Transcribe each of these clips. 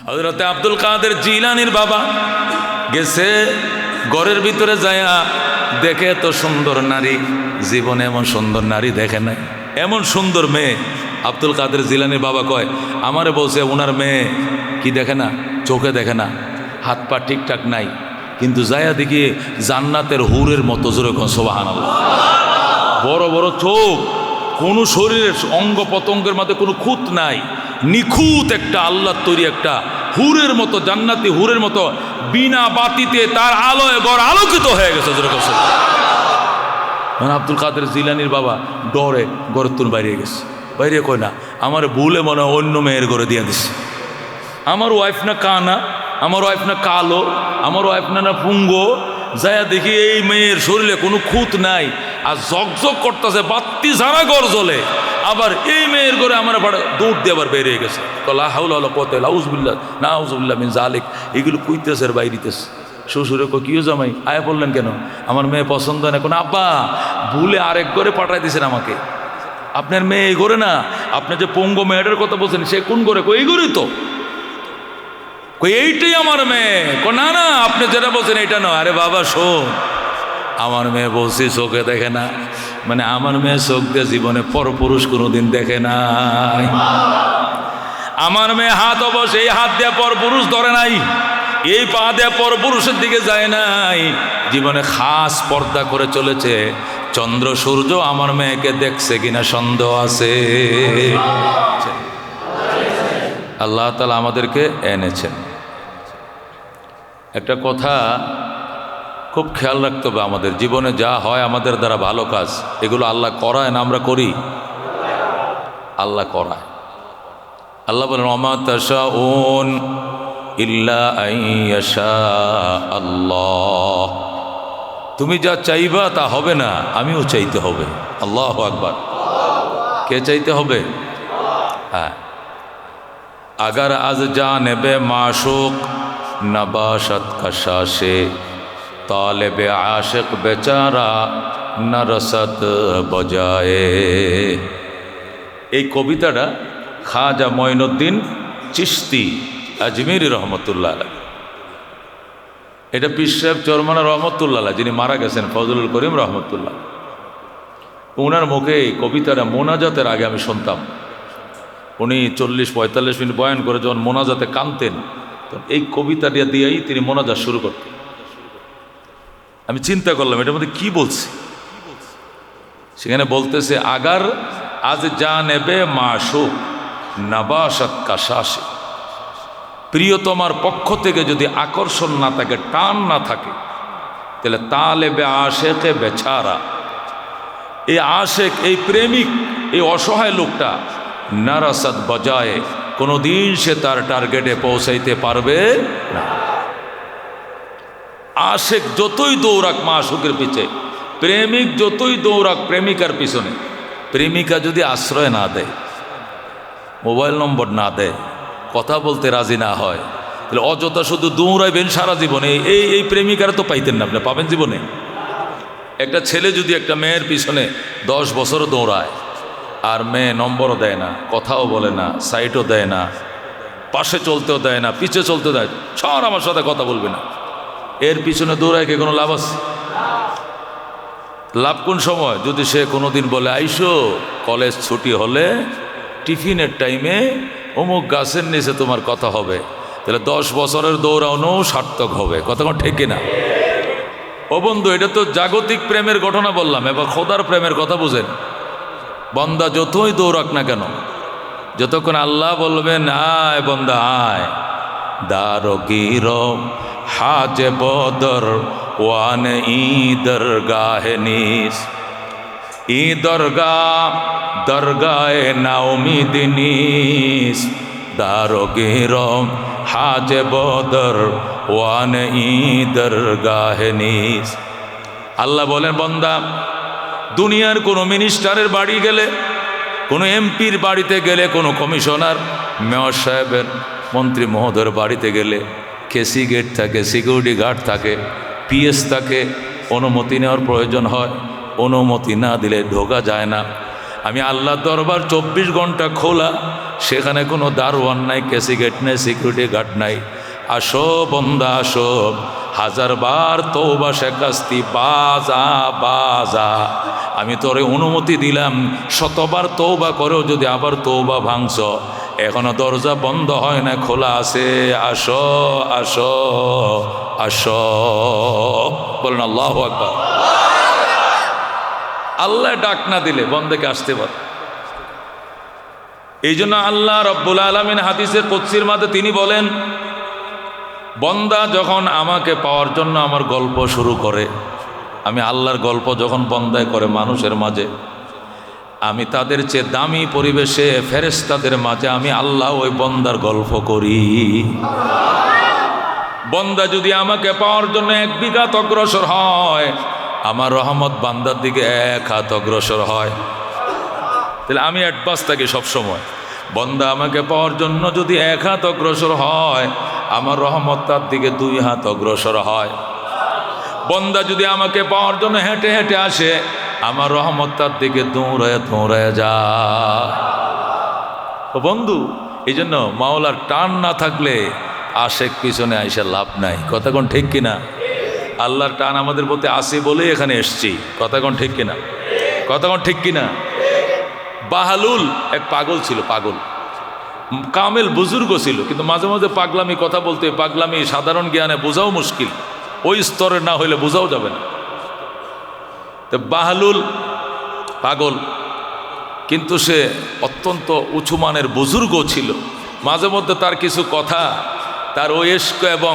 হযরতে আব্দুল কাদের জিলানীর বাবা গেছে ঘরের ভিতরে যায়া দেখে এত সুন্দর নারী, জীবনে এমন সুন্দর নারী দেখে নাই, এমন সুন্দর মেয়ে। আব্দুল কাদের জিলানীর বাবা কয়, আমারে বলছে ওনার মেয়ে কি দেখে না, চোখে দেখে না, হাত পা ঠিকঠাক নাই, কিন্তু যায়া দেখি জান্নাতের হুরের মতো। জোরে কোন সুবহানাল্লাহ। বড় বড় চোখ, কোনো শরীরের অঙ্গ প্রত্যঙ্গের মধ্যে কোনো খুঁত নাই, নিখুঁত একটা আল্লাহর তৈরি একটা হুরের মতো, জান্নাতি হুরের মতো, বিনা বাতিতে তার আলোয় ঘর আলোকিত হয়ে গেছে। মানে আব্দুল কাদের জিলানীর বাবা ডরে ঘরের তুন বাইরে গেছে। বাইরে কয় না, আমার ভুলে মনে হয় অন্য মেয়ের ঘরে দিয়ে দিছে। আমার ওয়াইফ না কানা, আমার ওয়াইফ না কালো, আমার ওয়াইফ না পুঙ্গো। যায়া দেখি এই মেয়ের শরীরে কোনো খুঁত নাই, আর ঝকঝক করতেছে, বাত্তি ছাড়া ঘর জ্বলে। আবার এই মেয়ের ঘরে আমার দৌড় দিয়ে আবার বেরিয়ে গেছে। লা হাওলা ওয়ালা কুওয়াতা ইল্লা আউযুবিল্লাহ, নাউযুবিল্লাহ মিন যালিক। এগুলো কইতেছে আর বাইরিতেছে। শ্বশুরে কো কিও জামাই আয়া বললেন কেন, আমার মেয়ে পছন্দ না। কোনো আব্বা ভুলে আরেক ঘরে পাঠাই দিয়েছেন আমাকে, আপনার মেয়ে এই ঘরে না, আপনি যে পঙ্গু মেয়েটার কথা বলছেন সে কোন ঘরে? কই এই ঘরেই তো। কই এইটাই আমার মেয়ে। কো না না, আপনি যেটা বলছেন এইটা নয়। আরে বাবা শোন, আমার মেয়ে বলছি চোখে দেখে না, মানে আমার মেয়ে চোখ দিয়ে জীবনে পরপুরুষ কোনোদিন দেখে নাই। আমার মেয়ে হাত অবশ্য এই হাত দিয়ে পরপুরুষ ধরে নাই, এই পা দিয়ে পরপুরুষের দিকে যায় নাই, জীবনে খাস পর্দা করে চলেছে। চন্দ্র সূর্য আমার মেয়েকে দেখছে কিনা সন্দেহ আছে। আল্লাহ তাআলা আমাদেরকে এনেছেন। একটা কথা খুব খেয়াল রাখতে হবে, আমাদের জীবনে যা হয় আমাদের দ্বারা ভালো কাজ, এগুলো আল্লাহ করায় না আমরা করি? আল্লাহ করায়। আল্লাহ বলেন, ওমা তাশাউন ইল্লা আইয়াশা আল্লাহ। তুমি যা চাইবা তা হবে না, আমিও চাইতে হবে। আল্লাহু আকবার। কে চাইতে হবে? হ্যাঁ। अगर अज जानिबे माशूक नबाशत कशाशे तालिब आशिक बेचारा न रसत बजाए। এই কবিতাটা খাজা মঈনুদ্দিন চিশতি আজমিরি রহমতুল্লাহ আলাইহ, এটা পীর সাহেব চরমানা রহমতুল্লাহ আলাইহ, যিনি মারা গেছেন, ফজলুল করিম রহমতুল্লাহ। ওনার মুখে এই কবিতাটা মোনাজাতের আগে আমি শুনতাম। উনি 40-45 মিনিট বয়ান করে যখন মোনাজাতে কাঁদতেন, তখন এই কবিতাটা দিয়েই তিনি মোনাজাত শুরু করতেন। আমি চিন্তা করলাম এটার মধ্যে কি বলছে। সেখানে বলতেছে, আগার আজ জানেবে মাশূক নবাশত কাশাশে, প্রিয়তমার পক্ষ থেকে যদি আকর্ষণ না থাকে, টান না থাকে, তাহলে তালেবে আশেকে বেচারা, এই আশেক, এই প্রেমিক, এই অসহায় লোকটা নারাসাত বজায়, কোনোদিন সে তার টার্গেটে পৌঁছাইতে পারবে না। আশেক যতই দৌড়াক মাশূকের পিছে, প্রেমিক যতই দৌড়াক প্রেমিকার পিছনে, প্রেমিকা যদি আশ্রয় না দেয়, মোবাইল নম্বর না দেয়, কথা বলতে রাজি না হয়, তাহলে অযথা শুধু দৌড়াইবেন সারা জীবনে। এই প্রেমিকারা তো পাইতেন না, আপনি পাবেন জীবনে? একটা ছেলে যদি একটা মেয়ের পিছনে 10 বছর দৌড়ায়, আর মেয়ে নম্বরও দেয় না, কথাও বলে না, সাইটও দেয় না, পাশে চলতেও দেয় না, পিছে চলতে দেয়, ছাড় আমার সাথে কথা বলবে না, এর পিছনে দৌড়ায় কে কোনো লাভ আছে? লাভ কোন সময়? যদি সে কোনোদিন বলে, আইসো কলেজ ছুটি হলে টিফিনের টাইমে অমুক গাছের নিচে তোমার কথা হবে, তাহলে 10 বছরের দৌড়ানো সার্থক হবে। কথা কোন ঠিক না? ও বন্ধু, এটা তো জাগতিক প্রেমের ঘটনা বললাম, এবার খোদার প্রেমের কথা বুঝেন। বন্দা যতই দৌড়াক না কেন, যতক্ষণ আল্লাহ বলবেন আয় বন্দা আয়, দারগির হাজে বদর ওয়ান ঈদর গাহনিস, ঈদরগাহ দরগায়ে নাউমিদিনিস, দারগির হাজে বদর ওয়ান ঈদর গাহনিস। আল্লাহ বলেন, বন্দা দুনিয়ার কোনো মিনিস্টারের বাড়ি গেলে, কোনো এমপির বাড়িতে গেলে, কোনো কমিশনার, মেয়র সাহেবের, মন্ত্রী মহোদয়ের বাড়িতে গেলে কেসি গেট থাকে, সিকিউরিটি গার্ড থাকে, পিএস থাকে, অনুমতি নেওয়ার প্রয়োজন হয়। অনুমতি না দিলে ঢোকা যায় না। আমি আল্লাহর দরবার 24 ঘন্টা খোলা, সেখানে কোনো দারোয়ান নাই, ক্যাসিগেট নাই, সিকিউরিটি গার্ড নাই। আসো বন্দা আসো, 1000 বার তওবা শেখাস্তি, বাজা বাজা, আমি তোরে অনুমতি দিলাম, 100 বার তওবা করেও যদি আবার তওবা ভাঙছ, এখনো দরজা বন্ধ হয় না, খোলা আছে, আসো আসো আসো। বলেন আল্লাহু আকবার। আল্লাহ ডাক না দিলে বন্দেকে আসতে পারে। এই জন্য আল্লাহ রব্বুল আলামিন হাদিসে কুদসির মাঝে তিনি বলেন, বন্দা যখন আমাকে পাওয়ার জন্য আমার গল্প শুরু করে, আমি আল্লাহর গল্প যখন বন্দায় করে মানুষের মাঝে, আমি তাদের চেয়ে দামি পরিবেশে ফেরেশতাদের মাঝে আমি আল্লাহ ওই বন্দার গল্প করি। বন্দা যদি আমাকে পাওয়ার জন্য 1 বিঘাত অগ্রসর হয়, আমার রহমত বান্দার দিকে 1 হাত অগ্রসর হয়। তাহলে আমি অ্যাডভান্স থাকি সবসময়। বন্দা আমাকে পাওয়ার জন্য যদি 1 হাত অগ্রসর হয়, আমার রহমত তার দিকে 2 হাত অগ্রসর হয়। বন্দা যদি আমাকে পাওয়ার জন্য হেঁটে হেঁটে আসে, আমার রহমত তার দিকে দৌড়ায় দৌড়ায় যায়। তো বন্ধু, এই জন্য মাওলার টান না থাকলে আশেক পিছনে আইসা লাভ নাই। কথা কোন ঠিক কিনা? আল্লাহর টান আমাদের প্রতি আসে বলেই এখানে এসছি। কথা কোন ঠিক কিনা? কথা কোন ঠিক কিনা? বাহালুল এক পাগল ছিল, পাগল কামেল বুজুর্গ ছিল, কিন্তু মাঝে মাঝে পাগলামি কথা বলতে, পাগলামি সাধারণ জ্ঞানে বোঝাও মুশকিল, ওই স্তরের না হইলে বোঝাও যাবে না। তো বাহালুল পাগল, কিন্তু সে অত্যন্ত উঁচু মানের বুজুর্গ ছিল। মাঝে মধ্যে তার কিছু কথা, তার ওই ইশক এবং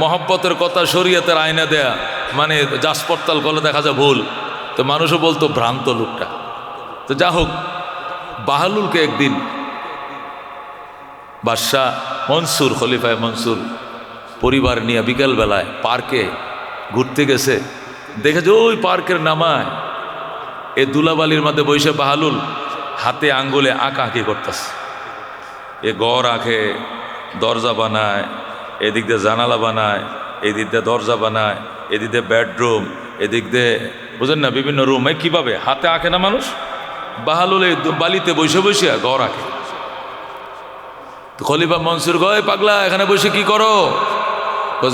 মহব্বতের কথা শরীয়তের আইনে দেয়া, মানে যাচপড়তাল করলে দেখা যায় ভুল, তো মানুষও বলতো ভ্রান্ত লোকটা। তো যা হোক, বাহালুলকে একদিন বাদশাহ মনসুর, খলিফায় মনসুর পরিবার নিয়ে বিকেলবেলায় পার্কে ঘুরতে গেছে। দেখেছে ওই পার্কের নামায় এ দুলাবালির মধ্যে বসে বাহালুল হাতে আঙ্গুলে আঁকাআঁকি করতেছে। এ ঘর আঁকে, দরজা বানায়, এদিক দিয়ে জানালা বানায়, এদিক দিয়ে দরজা বানায়, এদিক দিয়ে বেডরুম, এদিক দিয়ে বুঝেন না বিভিন্ন রুম। কীভাবে হাতে আঁকে না মানুষ? বাহালুল এই বালিতে বসে বসে ঘর আঁকে। খলিফা মনসুর গয়, পাগলা এখানে বসে কি করো?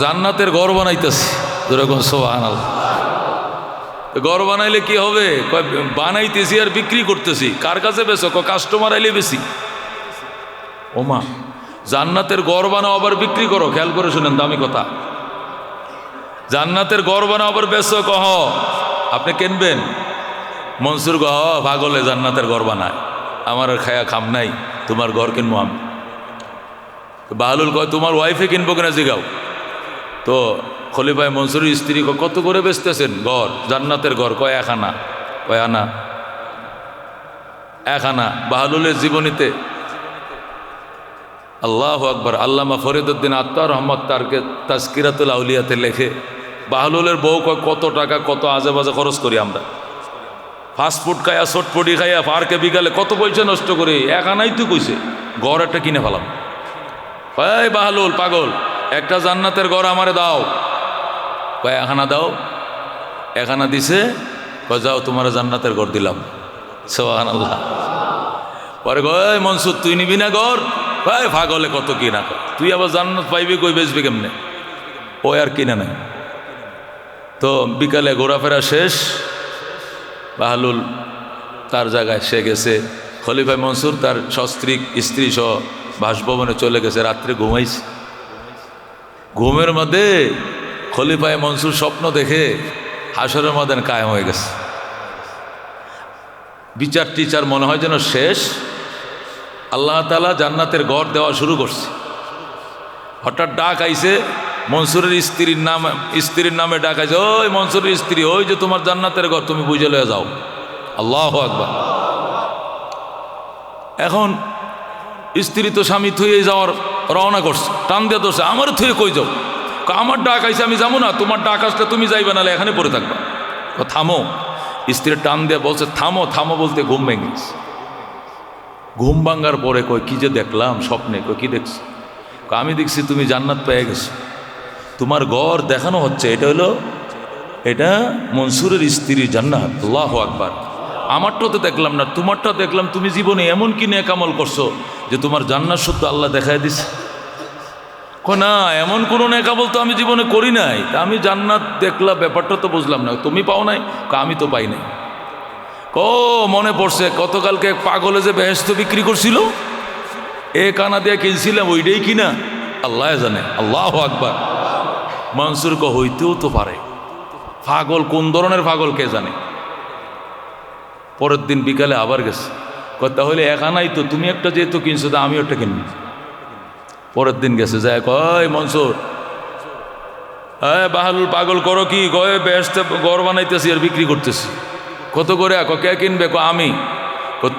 জান্নাতের ঘর বানাইতেছি। যেরকম সুবহানাল্লাহ। ঘর বানাইলে কি হবে? বানাইতেছি আর বিক্রি করতেছি। কার কাছে বেচো? কাস্টমার আইলে বেশি। ওমা, জান্নাতের ঘর বানাও আবার বিক্রি করো? খেয়াল করে শুনেন, দামি কথা। জান্নাতের ঘর বানাও আবার বেচো, কহ আপনি কিনবেন? মনসুর গহ পাগলে জান্নাতের ঘর বানায়, আমার খায়া খাম নাই, তোমার ঘর কিনবো আমি। বাহালুল কয় তোমার ওয়াইফে কিনবো কিনা জিগাও। তো খলিফায় মনসুরের স্ত্রী কত করে বেচতেছেন ঘর? জান্নাতের ঘর। কয় 1 আনা। কয় আনা? 1 আনা। বাহালুলের জীবনীতে আল্লাহু আকবার, আল্লামা ফরিদউদ্দিন আত্মার রহমত তারকে তাজকিরাতুল আউলিয়াতে লেখে, বাহালুলের বউ কয় কত টাকা কত আজে বাজে খরচ করি আমরা, ফাস্টফুড খাইয়া চটপটি খাইয়া পার্কে বিকালে কত পয়সা নষ্ট করি। 1 আনাই তো কইছে, ঘর একটা কিনে ফেলাম। এই বাহালুল পাগল, একটা জান্নাতের ঘর আমারে দাও। কয় 1 আনা দাও। 1 আনা দিছে। কয় যাও তোমার জান্নাতের ঘর দিলাম। সুবহানাল্লাহ। পরে কয় মনসুর তুই নিবি না ঘর? ভাই পাগলে কত কিনা, তুই আবার জান্নাত পাইবি কই, বেচবি কেমনে? ও আর কিনে নাই। তো বিকালে ঘোরাফেরা শেষ, বাহালুল তার জায়গায় সে গেছে। খলিফা মনসুর তার স্ত্রী সহ বাসভবনে চলে গেছে, রাত্রে ঘুমাইছে। ঘুমের মধ্যে খলিফায় মনসুর স্বপ্ন দেখে হাসরের ময়দান কায়েম হয়ে গেছে। বিচার টিচার মনে হয় যেন শেষ, আল্লাহ তাআলা জান্নাতের ঘর দেওয়া শুরু করছে। হঠাৎ ডাক আইছে মনসুরের স্ত্রীর নামে ডাক আইছে, ওই মনসুরের স্ত্রী, ওই যে তোমার জান্নাতের ঘর, তুমি বুঝে লয়ে যাও। আল্লাহু আকবার। এখন স্ত্রী তো স্বামী থুয়ে যাওয়ার রওনা করছে, টান দিয়ে ধরছে, আমার থুয়ে কই যাও? আমার ডাক আইছে আমি যাবো না, তোমার ডাক আসলে তুমি যাইবে, নাহলে এখানে পড়ে থাকবা। থামো। স্ত্রীর টান দিয়ে বলছে থামো থামো, বলতে ঘুম ভেঙে গেছে। ঘুম ভাঙ্গার পরে কই কি যে দেখলাম স্বপ্নে? কই কি দেখছি? আমি দেখছি তুমি জান্নাত পেয়ে গেছো, তোমার ঘর দেখানো হচ্ছে। এটা মনসুরের স্ত্রীর জান্নাত। আল্লাহু আকবার। আমারটা তো দেখলাম না, তোমারটা দেখলাম। তুমি জীবনে এমন কি নেক আমল করছো যে তোমার জান্নাত সত্য আল্লাহ দেখায় দিছে? কয় না, এমন কোনো নেকামল তো আমি জীবনে করি নাই, তা আমি জান্নাত দেখলাম, ব্যাপারটা তো বুঝলাম না। তুমি পাও নাই? আমি তো পাই নাই। মনে পড়ছে, গতকালকে পাগলে যে বেহেশত বিক্রি করছিল, কানা দিয়ে কিনছিলাম, ওইটাই কিনা আল্লাহ জানে। আল্লাহ আকবার। মনসুর হইতেও তো পারে, পাগল কোন ধরনের পাগল কে জানে। পরের দিন বিকালে আবার গেছে, তাহলে আনাই তো, তুমি একটা যেহেতু কিনছো তা আমিও একটা কিনবি। পরের দিন গেছে, যায় কয় মনসুর, বাহালুল পাগল করো কি? গয়ে বেহেশতে ঘর বানাইতেছি আর বিক্রি করতেছি। কত করে? কে কিনবে? আমি।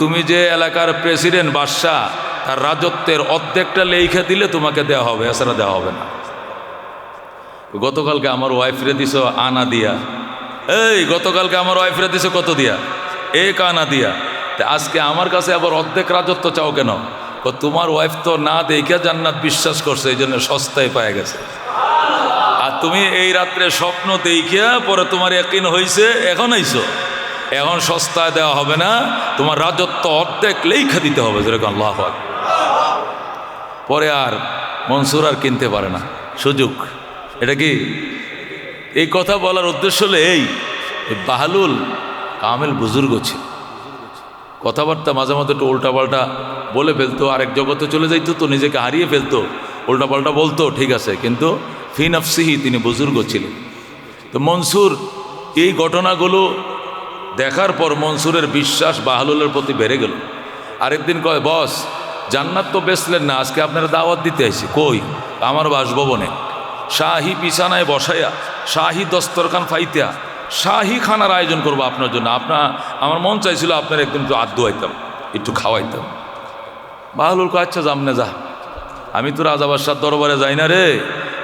তুমি যে এলাকার প্রেসিডেন্ট, বাদশাহ, তার রাজত্বের অর্ধেকটা লেখা দিলে তোমাকে দেওয়া হবে, এছাড়া দেওয়া হবে না। গতকালকে আমার ওয়াইফরে দিছ আনা দিয়া, গতকালকে আমার ওয়াইফরে দিছ কত দিয়া? আনা দিয়া। আজকে আমার কাছে আবার অর্ধেক রাজত্ব চাও কেন? তোমার ওয়াইফ তো না দেখে জান্নাত বিশ্বাস করছে, এই জন্য সস্তায় পায়ে গেছে। আর তুমি এই রাত্রে স্বপ্ন দেখিয়া পরে তোমার ইয়াকিন হয়েছে, এখন আইছো, এখন সস্তায় দেওয়া হবে না, তোমার রাজত্ব অর্ধেক লেখা দিতে হবে, যেরকম আল্লাহ আকবার। পরে আর মনসুর আর কিনতে পারে না, সুযোগ। এটা কি? এই কথা বলার উদ্দেশ্য হলো এই বাহালুল কামেল বুজুর্গ ছিল, কথাবার্তা মাঝে মাঝে একটু উল্টাপাল্টা বলে ফেলতো, আরেক জগতে চলে যাইতো, তো নিজেকে হারিয়ে ফেলতো, উল্টাপাল্টা বলতো, ঠিক আছে, কিন্তু ফি নফসিহি তিনি বুজুর্গ ছিলেন। তো মনসুর এই ঘটনাগুলো দেখার পর মনসুরের বিশ্বাস বাহালুলের প্রতি বেড়ে গেল। আরেকদিন কয়, বস জান্নাত তো বেচলেন না, আজকে আপনারা দাওয়াত দিতে আসি। কই? আমার বাসভবনে শাহী বিছানায় বসাইয়া, শাহী দস্তরখান ফাইতিয়া, শাহী খানার আয়োজন করবো আপনার জন্য। আমার মন চাইছিল আপনার একদিন একটু আদ্য আইতাম, একটু খাওয়াইতাম। বাহালুল কয়, আচ্ছা জামনে যা, আমি তো রাজা বাদশার দরবারে যাই না রে,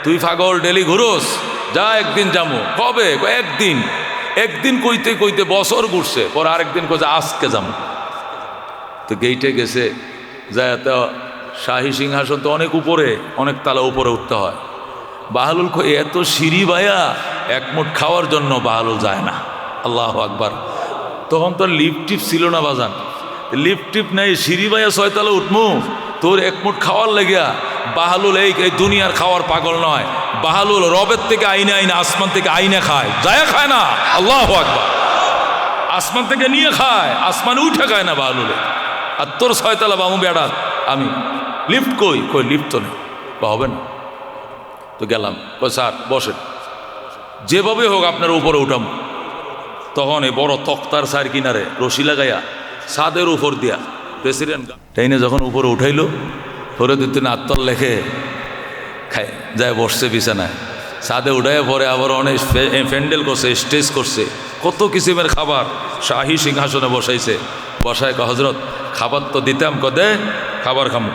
তুই পাগল ডেলি ঘুরোস, যা একদিন যাবো। কবে? একদিন। একদিন কইতে কইতে বছর ঘুরছে, পর আরেকদিন কইছে আজকে যাবো। তো গেইটে গেছে, যায় তো শাহী সিংহাসন তো অনেক উপরে, অনেক তালা উপরে উঠতে হয়। বাহালুল এত সিঁড়ি বায়া এক মুঠ খাওয়ার জন্য বাহালুল যায় না। আল্লাহ আকবার। তখন তো লিফট টিপ ছিল না বাজান, লিফট টিপ নেই, সিঁড়ি বায়া ছয়তলা উঠমু, তোর এক মুঠ খাওয়ার লেগিয়া বাহালুল এই দুনিয়ার খাওয়ার পাগল নয়। বাহালুল রবের থেকে আইনে আইনে, আসমান থেকে আইনে খায়, যায় খায় না। আল্লাহ আকবার। আসমান থেকে নিয়ে খায়, আসমানে উঠে খায় না বাহালুলে। আর তোর ছয়তলা বামু বেড়া, আমি লিফট কই? লিফট তো নেই। হবে না। তো গেলাম, স্যার বসেন, যেভাবে হোক আপনার উপরে উঠাম। তখন এই বড় তক্তার সার কিনারে রশি লাগাইয়া ছাদের উপর দিয়া প্রেসিডেন্ট টাইনে যখন উপরে উঠাইলো, ধরে দিতে না আত্মল লেখে খায়, যায় বসছে বিছানায়। ছাদে উঠাইয়া পরে আবার অনেক প্যান্ডেল করছে, স্টেজ করছে, কত কিসিমের খাবার শাহী সিংহাসনে বসাইছে। বসায় হজরত খাবার তো দিতাম, দে খাবার খামু।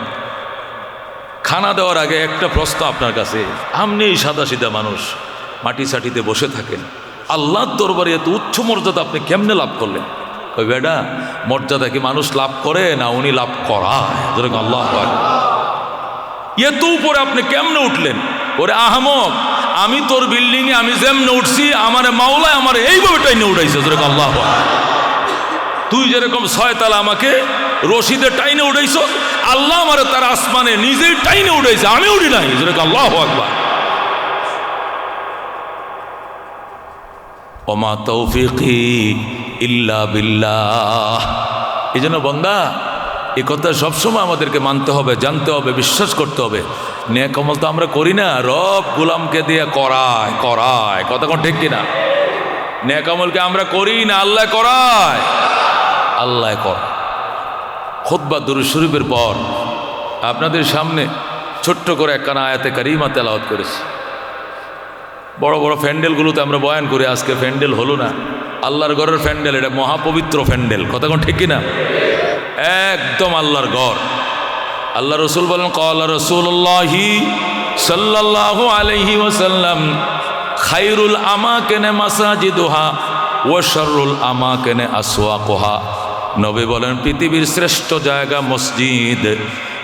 খানা দেওয়ার আগে একটা প্রশ্ন আপনার কাছে, আপনি এই সাদা সিধা মানুষ, মাটি সাটিতে বসে থাকেন, আল্লাহর দরবারে এত উচ্চ মর্যাদা আপনি কেমনে লাভ করলেন? কই বেটা, মর্যাদা কি মানুষ লাভ করে না উনি লাভ করায়? আল্লাহ এত উপরে আপনি কেমনে উঠলেন? ওরে আহমক, আমি তোর বিল্ডিংয়ে আমি যেমনে উঠছি, আমার মাওলায় আমার এইভাবে টাইনে উঠাইছে। আল্লাহ, তুই যেরকম ছয়তালা আমাকে রশিদে টাইনে উঠাইছ, আল্লাহ আমার তার আসমানে নিজেই টাইনে উঠাইছে, আমি উঠি নাই। আল্লাহ আকবার। ওমা তৌফিকি ইল্লা বিল্লাহ। এই জন্য বন্দা, এই কথা সবসময় আমাদেরকে মানতে হবে, জানতে হবে, বিশ্বাস করতে হবে। নেক আমল তো আমরা করি না, রব গোলামকে দিয়ে করায়। কথা কোন ঠিক কিনা? নেক আমলকে আমরা করি না, আল্লাহ করায়। আল্লাহ করায়। খুতবা দুরূদ শরীফের পর আপনাদের সামনে ছোট্ট করে একখানা আয়াতে কারিমা তেলাওয়াত করেছি। বড় বড় প্যান্ডেলগুলোতে আমরা বয়ান করি, আজকে প্যান্ডেল হলো না, আল্লাহর ঘরের প্যান্ডেল, এটা মহাপবিত্র প্যান্ডেল। কথা কোন ঠিক কিনা? একদম আল্লাহর ঘর। আল্লাহ রসুল বলেন, ক্বালা রাসূলুল্লাহি সাল্লাল্লাহু আলাইহি ওয়াসাল্লাম, খায়রুল আমাকিনে মাসাজিদুহা ওয়া শাররুল আমাকিনে আসওয়াকুহা। নবী বলেন, পৃথিবীর শ্রেষ্ঠ জায়গা মসজিদ,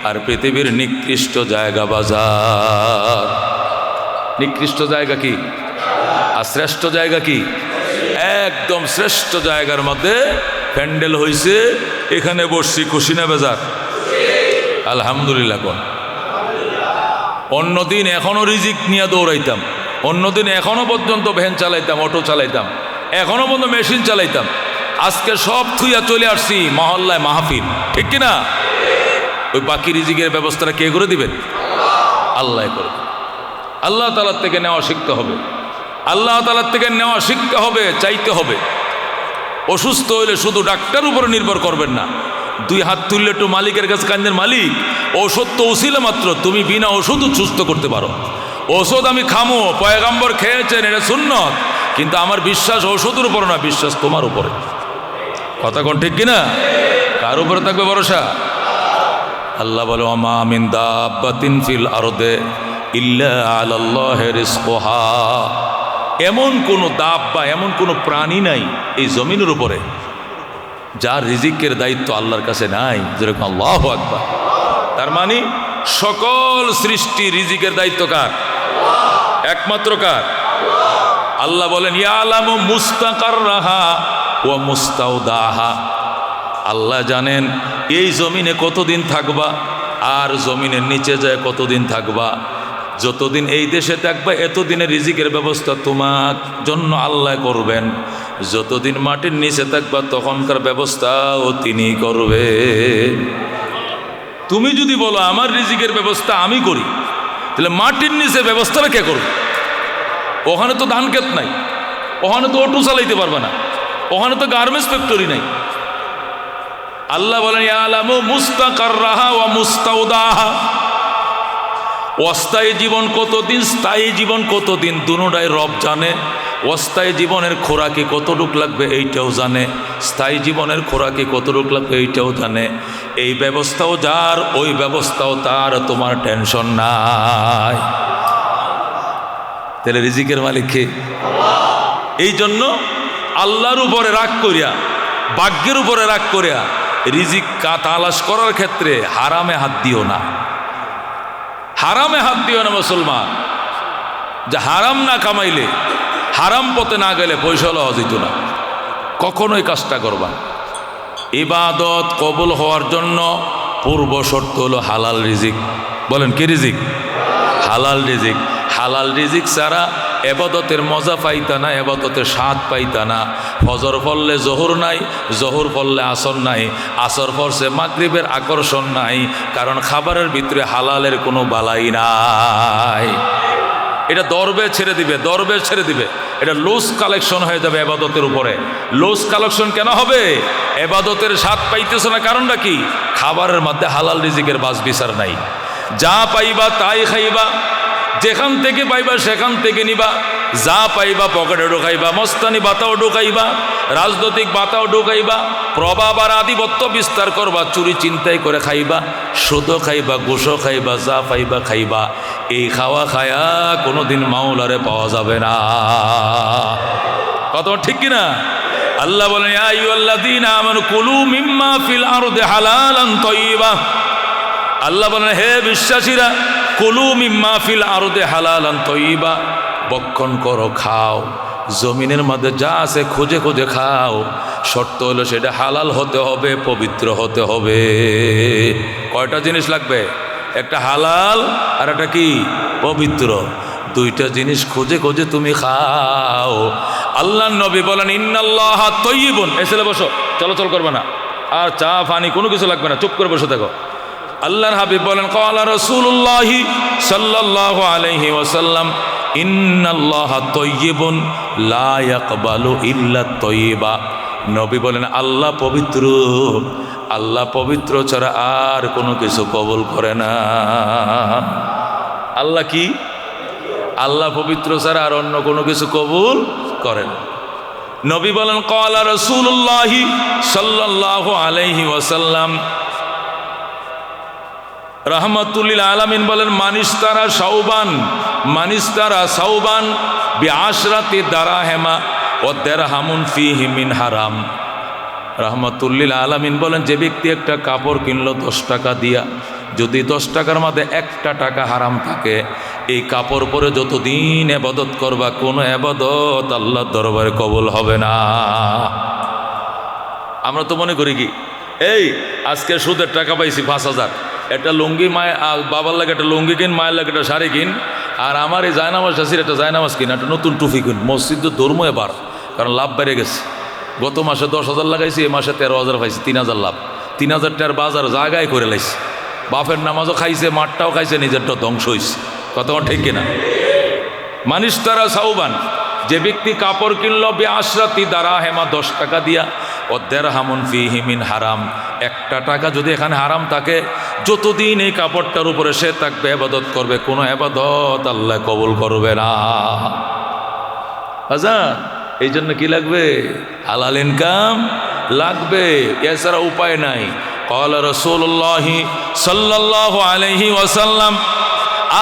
আর পৃথিবীর নিকৃষ্ট জায়গা বাজার। নিকৃষ্ট জায়গা কি আর শ্রেষ্ঠ জায়গা কি? একদম শ্রেষ্ঠ জায়গার মধ্যে প্যান্ডেল হয়েছে, এখানে বসছি, খুশি না বেজার? আলহামদুলিল্লাহ কোন। অন্যদিন এখনো রিজিক নিয়ে দৌড়াইতাম, অন্যদিন এখনো পর্যন্ত ভ্যান চালাইতাম, অটো চালাইতাম, এখনো পর্যন্ত মেশিন চালাইতাম। আজকে সব থুইয়া চলে আসছি মহল্লায় মাহফিল, ঠিক কিনা? ওই বাকি রিজিকের ব্যবস্থাটা কে করে দিবেন? আল্লাহ করে। আল্লাহ তাআলার থেকে নেওয়া শিখতে হবে, আল্লাহ তাআলার থেকে নেওয়া শিখতে হবে, চাইতে হবে। অসুস্থ হইলে শুধু ডাক্তার উপরে নির্ভর করবেন না। দুই হাত তুললে একটু মালিকের কাছে কান্দের, মালিক ঔষধ তো উসিলা মাত্র, তুমি বিনা ওষুধ সুস্থ করতে পারো। ওষুধ আমি খামো, পয়গাম্বর খেয়েছেন, এটা সুন্নত, কিন্তু আমার বিশ্বাস ওষুধের উপর না, বিশ্বাস তোমার উপরে। কথা কোন ঠিক কিনা? কার উপরে থাকবে ভরসা? আল্লাহ বলে ওমা মিন দাব্বাতিন ফিল আরদে ইল্লা আলাল্লাহি রিজকুহা। এমন কোনো দাব্বা, এমন কোনো প্রাণী নাই এই জমিনের উপরে যার রিজিকের দায়িত্ব আল্লাহর কাছে নাই। যেরকম আল্লাহু আকবার। তার মানে সকল সৃষ্টি রিজিকের দায়িত্ব কার? একমাত্র কার? আল্লাহ বলেন ইয়ালামু মুস্তাকাররাহা ওয়া মুস্তাওদাহা। আল্লাহ জানেন এই জমিনে কতদিন থাকবা আর জমিনের নিচে যায় কতদিন থাকবা। যতদিন এই দেশে থাকবা এতদিনের রিজিকের ব্যবস্থা তোমার জন্য আল্লাহ করবেন। যতদিন মাটির নিচে থাকবা তখনকার ব্যবস্থাও তিনি করবে। তুমি যদি বলো আমার রিজিকের ব্যবস্থা আমি করি, তাহলে মাটির নিচে ব্যবস্থাটা কে করবে? ওখানে তো ধান ক্ষেত নাই, ওখানে তো অটো চালাইতে পারবে না, ওখানে তো গার্মেন্টস ফ্যাক্টরি নাই। আল্লাহ বলেন ইয়ালামু মুস্তাকাররাহা ওয়া মুস্তাওদাহা। অস্থায়ী জীবন কতদিন, স্থায়ী জীবন কতদিন, দুটোটাই রব জানে। অস্থায়ী জীবনের খোরাকি কতটুক লাগবে এইটাও জানে, স্থায়ী জীবনের খোরাকি কতটুক লাগবে এইটাও জানে। এই ব্যবস্থাও যার, ওই ব্যবস্থাও তার, তোমার টেনশন নাই। তাহলে রিজিকের মালিক কে? এই জন্য আল্লাহর উপরে রাগ করিয়া, ভাগ্যের উপরে রাগ করিয়া রিজিক তালাশ করার ক্ষেত্রে হারামে হাত দিও না। হারামে হাত দিও না মুসলমান। যে হারাম না কামাইলে, হারাম পথে না গেলে পয়সা লওয়া যেত না। কখনোই কাজটা করবা। ইবাদত কবুল হওয়ার জন্য পূর্ব শর্ত হলো হালাল রিজিক। বলেন কি রিজিক? হালাল রিজিক। হালাল রিজিক ছাড়া এবাদতের মজা পাইতা না, এবাদতের স্বাদ পাইতা না। ফজর পড়লে জোহর নাই, জোহর পড়লে আসর নাই, আসর পড়ছে মাগরিবের আকর্ষণ নাই, কারণ খাবারের ভিতরে হালালের কোনো বালাই নাই। এটা দরবে ছেড়ে দিবে, দরবে ছেড়ে দিবে। এটা লুজ কালেকশন হয়ে যাবে এবাদতের উপরে। লুজ কালেকশন কেন হবে? এবাদতের স্বাদ পাইতেছে না, কারণটা কি? খাবারের মধ্যে হালাল রিজিকের বাস বিচার নাই। যা পাইবা তাই খাইবা, যেখান থেকে পাইবা সেখান থেকে নিবা। যা পাইবা পকেটে ঢুকাইবা, মস্তানি বাতাও ঢুকাইবা, রাজনৈতিক বাতাও ঢুকাইবা, প্রভাব আর আধিপত্য বিস্তার করবা, চুরি চিন্তাই করে খাইবা, সুদও খাইবা, ঘুষও খাইবা, যা পাইবা খাইবা। এই খাওয়া খায়া কোনোদিন মাওলারে পাওয়া যাবে না। কত ঠিক কিনা? আল্লাহ বলেন ইয়া আইয়ুহাল্লাযীনা আমানু কুলু মিম্মা ফিল আরদি হালালান তাইয়্যিবা। আল্লাহ বলেন হে বিশ্বাসীরা, কুলু মিম্মা ফিল আরদি হালালান তাইয়্যিবা, ভক্ষণ করো, খাও, জমিনের মধ্যে যা আছে খুঁজে খুঁজে খাও। শর্ত হলো সেটা হালাল হতে হবে, পবিত্র হতে হবে। কয়টা জিনিস লাগবে? একটা হালাল আর একটা কি? পবিত্র। দুইটা জিনিস খুঁজে খুঁজে তুমি খাও। আল্লাহর নবী বলেন ইন্নাল্লাহা তাইয়্যিবুন। এসে বসো, চলাচল করবে না, আর চা পানি কোনো কিছু লাগবে না, চুপ করে বসে থাকো। আল্লাহর হাবিব বলেন ক্বালা রাসূলুল্লাহি সাল্লাল্লাহু আলাইহি ওয়াসাল্লাম ইন্নাল্লাহা তাইয়্যিবুন লা ইয়াকবালু ইল্লা তাইয়্যিবা। নবী বলেন আল্লাহ পবিত্র, আল্লাহ পবিত্র ছাড়া আর কোনো কিছু কবুল করে না। আল্লাহ কি? আল্লাহ পবিত্র ছাড়া আর অন্য কোনো কিছু কবুল করে না। নবী বলেন ক্বালা রাসূলুল্লাহি সাল্লাল্লাহু আলাইহি ওয়াসাল্লাম রাহমাতুল লিল আলামিন বলেন মানিস্তারা সাউবান, মানিস্তারা সাউবান বিআশরাতি দারাহেমা ও দিরহামুন ফীহি মিন হারাম। রাহমাতুল লিল আলামিন বলেন যে ব্যক্তি একটা কাপড় কিনলো 10 টাকা দিয়া, যদি 10 টাকার মধ্যে একটা টাকা হারাম থাকে, এই কাপড় পরে যতদিন ইবাদত করবা কোনো ইবাদত আল্লাহর দরবারে কবুল হবে না। আমরা তো মনে করি কি এই আজকে সুদের টাকা পাইছি 5,000, একটা লুঙ্গি বাবার লাগে একটা লুঙ্গি কিন, মায়ের লাগে একটা শাড়ি কিন, আর আমার এই জায়নামাজ শাসির একটা জায়নামাজ কিন, একটা নতুন টুফি কিন। মসজিদ তো ধর্ম এবার, কারণ লাভ বেড়ে গেছে। গত মাসে 10,000 লাগাইছি, এই মাসে 13,000 পাইছি, 3,000 লাভ। 3,000 টাকার বাজার জায়গায় করে লাইছে। বাপের নামাজও খাইছে, মাঠটাও খাইছে, নিজেরটা ধ্বংস হয়েছে। কথা ঠিক কিনা? মানিস তারা সাউবান, যে ব্যক্তি কাপড় কিনলো বে-আশরাতি দারাহেমা 10 টাকা দিয়া, ও দেরহামুন ফিহি মিন হারাম, 1 টাকা যদি এখানে হারাম থাকে, যতদিন এই কাপড়টার উপরে সে থাকবে ইবাদত করবে, কোনো ইবাদত আল্লাহ কবুল করবে না। আজান, এই জন্য কি লাগবে? হালাল ইনকাম লাগবে, এছাড়া উপায় নাই। ক্বালা রাসূলুল্লাহ সাল্লাল্লাহু আলাইহি ওয়াসাল্লাম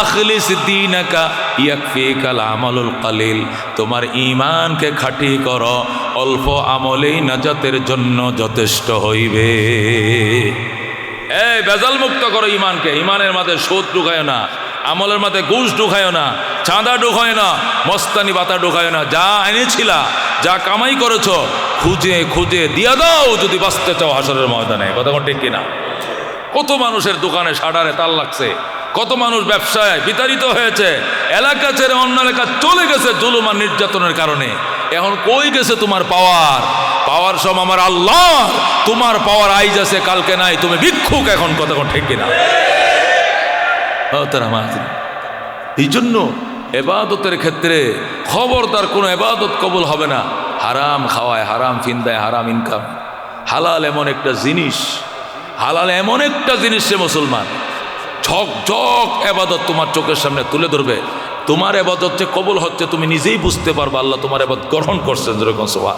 আখলিস দীনাকা ইয়াকফিকাল আমালুল কালিল, তোমার ঈমানকে খাঁটি করো, অল্প আমলেই নাজাতের জন্য যথেষ্ট হইবে। এই বেজাল মুক্ত করো ঈমানকে। ঈমানের মাঝে সুদ ঢুকায় না, আমলের মাঝে ঘুষ ঢুকায় না, চাঁদা ঢুকায় না, মস্তানি বাতা ঢুকায় না। যা এনেছিলা, যা কামাই করেছো, খুঁজে খুঁজে দিয়া দাও যদি বাঁচতে চাও হাসরের ময়দানে। কথা ঠিক কিনা? কত মানুষের দোকানে শাটারে তাল লাগছে, কত মানুষ ব্যবসায় বিতাড়িত হয়েছে, এলাকা ছেড়ে অন্য এলাকা চলে গেছে জুলুম আর নির্যাতনের কারণে। এখন কই গেছে তোমার পাওয়ার? পাওয়ার সব আমার আল্লাহ, তোমার পাওয়ার আইজ আছে কালকে নাই, তুমি ভিক্ষুক এখন। কথা ঠিক কিনা? এই জন্য এবাদতের ক্ষেত্রে খবরদার কোনো এবাদত কবুল হবে না হারাম খাওয়ায়, হারাম ফিন্দায়, হারাম ইনকাম। হালাল এমন একটা জিনিস, হালাল এমন একটা জিনিস, সে মুসলমান ঝকঝক এবাদত তোমার চোখের সামনে তুলে ধরবে। তোমার এবাদত যে কবুল হচ্ছে তুমি নিজেই বুঝতে পারবা, আল্লাহ তোমার এবাদত গ্রহণ করছেন যেরকম সোয়া,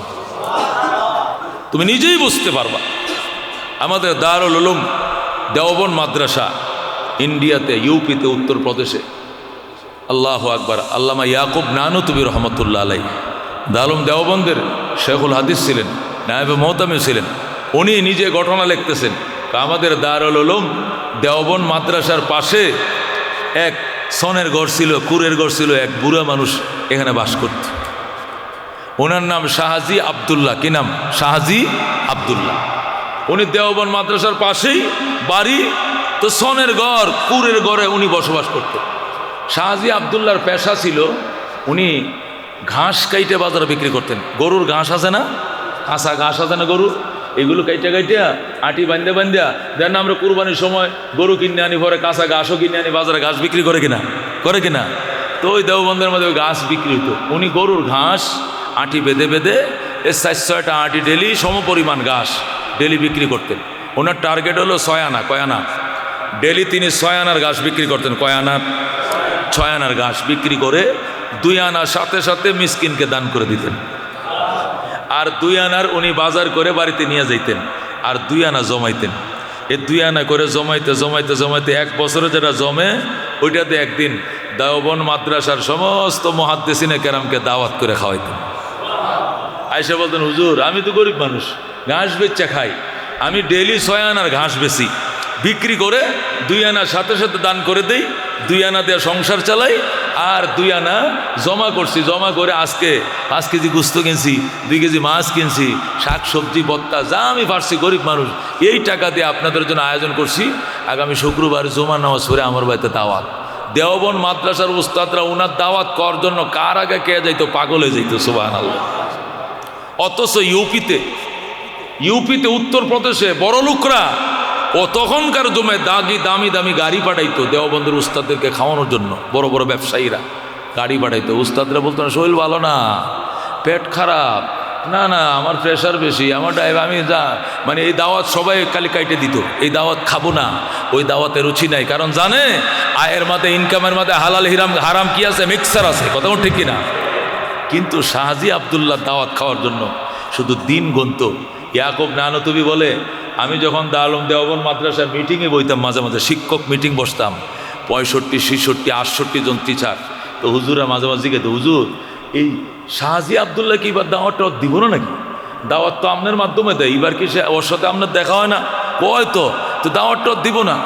তুমি নিজেই বুঝতে পারবা। আমাদের দারুল উলুম দেওবন্দ মাদ্রাসা ইন্ডিয়াতে, ইউপিতে, উত্তরপ্রদেশে, আল্লাহু আকবার, আল্লামা ইয়াকুব নানুতুবি রহমতুল্লাহ আলাই দারুল দেওবন্দের শেখুল হাদিস ছিলেন, নায়েবে মোহতামি ছিলেন। উনি নিজে ঘটনা লিখতেছেন, আমাদের দারুল উলুম দেওবন্দ মাদ্রাসার পাশে এক সনের ঘর ছিল, কুরের ঘর ছিল, এক বুড়া মানুষ এখানে বাস করত। ওনার নাম শাহজি আবদুল্লাহ। কি নাম? শাহজি আবদুল্লাহ। উনি দেওবন্দ মাদ্রাসার পাশেই বাড়ি, তো সনের ঘর, কুরের ঘরে উনি বসবাস করতেন। শাহজি আবদুল্লাহর পেশা ছিল, উনি ঘাস কাইটে বাজারে বিক্রি করতেন। গরুর ঘাস আছে না, কাঁচা ঘাস আছে না গরুর, এগুলো কাইটা কাইটা আটি বান্ধা বান্ধা দেন আমরা কুরবানির সময় গরু কিনে আনি, পরে কাঁচা ঘাসও কিনে আনি, বাজারে ঘাস বিক্রি করে কিনা, করে কিনা। তো ওই দেওবন্দের মধ্যে ওই ঘাস বিক্রি হতো। উনি গরুর ঘাস আটি বেঁধে বেঁধে 4-6টা আটি ডেলি সমপরিমাণ ঘাস ডেলি বিক্রি করতেন। ওনার টার্গেট হলো 6 আনা। কয় আনা? ডেলি তিনি 6 আনার ঘাস বিক্রি করতেন। কয় আনার? 6 আনার ঘাস বিক্রি করে 2 আনার সাথে সাথে মিসকিনকে দান করে দিতেন। আর 2 আনার উনি বাজার করে বাড়িতে নিয়ে যাইতেন, আর 2 আনা জমাইতেন। এই 2 আনা করে জমাইতে জমাইতে জমাইতে 1 বছরে যেটা জমে, ওইটাতে একদিন দেওবন্দ মাদ্রাসার সমস্ত মুহাদ্দিসিনে কেরামকে দাওয়াত করে খাওয়াইতেন। আইসা বলতেন, হুজুর আমি তো গরিব মানুষ, ঘাস বেচা খাই, আমি ডেলি 6 আনার ঘাস বেচি, বিক্রি করে 2 আনার সাথে সাথে দান করে দেই, 2 আনা দিয়ে সংসার চালাই, আর 2 আনা জমা করছি, জমা করে আজকে 5 কেজি গোস্ত কিনছি, 2 কেজি মাছ কিনছি, শাক সবজি ভর্তা যা আমি পারছি, গরিব মানুষ, এই টাকা দিয়ে আপনাদের জন্য আয়োজন করছি। আগামী শুক্রবার জুমার নামাজ পড়ে আমার বাড়িতে দাওয়াত। দেওবন্দ মাদ্রাসার উস্তাদরা ওনার দাওয়াত করার জন্য কার আগে কে যাইতো, পাগল হয়ে যাইতো, সুবহানাল্লাহ। অথচ ইউপিতে উত্তরপ্রদেশে বড় লোকরা ও তখনকার জমে দামি দামি গাড়ি পাঠাইতো দেওবন্দের উস্তাদদেরকে খাওয়ানোর জন্য। বড় বড় ব্যবসায়ীরা গাড়ি পাঠাইতো। উস্তাদরা বলতো না, শরীর ভালো না, পেট খারাপ, না না আমার প্রেশার বেশি, আমার আমি যা মানে এই দাওয়াত সবাই কালি কাইটে দিত, এই দাওয়াত খাবো না, ওই দাওয়াতে রুচি নাই। কারণ জানে আয়ের মাঝে, ইনকামের মাঝে হালাল হারাম কি আছে, মিক্সার আছে। কথা ঠিক কিনা? কিন্তু শাহজি আবদুল্লাহ দাওয়াত খাওয়ার জন্য শুধু দিন গুনত। ইয়াকুব নানুতুবি বলে, আমি যখন দারুল দেওবন্দ মাদ্রাসার মিটিংয়ে বইতাম, মাঝে মাঝে শিক্ষক মিটিং বসতাম, 65, 66, 68 জন টিচার। তো হুজুরা মাঝে মাঝে জিজ্ঞেস, হুজুর এই শাহজি আবদুল্লাহ কি এবার দাওয়াতটা দিব না নাকি? দাওয়াত তো আপনার মাধ্যমে দেয়, এবার কি সে ওর সাথে আপনার দেখা হয় না? কয় তো দাওয়াতটা দিব না।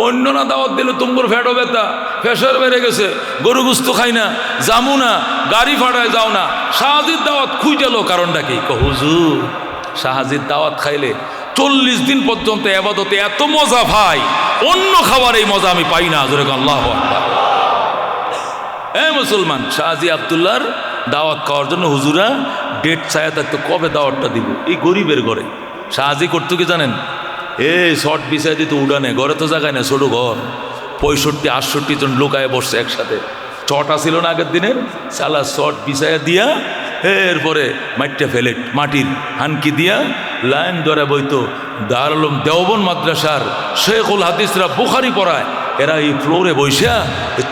অন্য না দাওয়াত দিলে তুমগুর ফ্যাটও ব্যথা, প্রেশার বেড়ে গেছে, গরু গুস্ত খাই না, জামু না, গাড়ি ফাটায় যাও না, শাহজির দাওয়াত খুঁজে এলো, কারণটা কি? হুজুর শাহজির দাওয়াত খাইলে 40 দিন পর্যন্ত ইবাদতে এত মজা ভাই, অন্য খাবার এই মজা আমি পাই না। জোরে আল্লাহু আকবার। মুসলমান, শাহজি আব্দুল্লাহর দাওয়াত খাওয়ার জন্য হুজুরা ডেট ছায়া থাকতো, কবে দাওয়াতটা দিব। এই গরিবের ঘরে শাহজি করতো কি জানেন, শর্ট বিছাই দিত উড়ানে, ঘরে তো জায়গায় না, ছোট ঘর, 65-68 জন লোকায় বসছে একসাথে। চটা ছিল না আগের দিনের, সালা শর্ট বিছাইয়া দিয়া এরপরে মাটিটা ফেলে মাটির হানকি দিয়া লাইন ধরে বইতো। দারুল উলুম দেওবন্দ মাদ্রাসার শেখুল হাদিসরা বুখারি পড়ায়, এরা এই ফ্লোরে বৈশা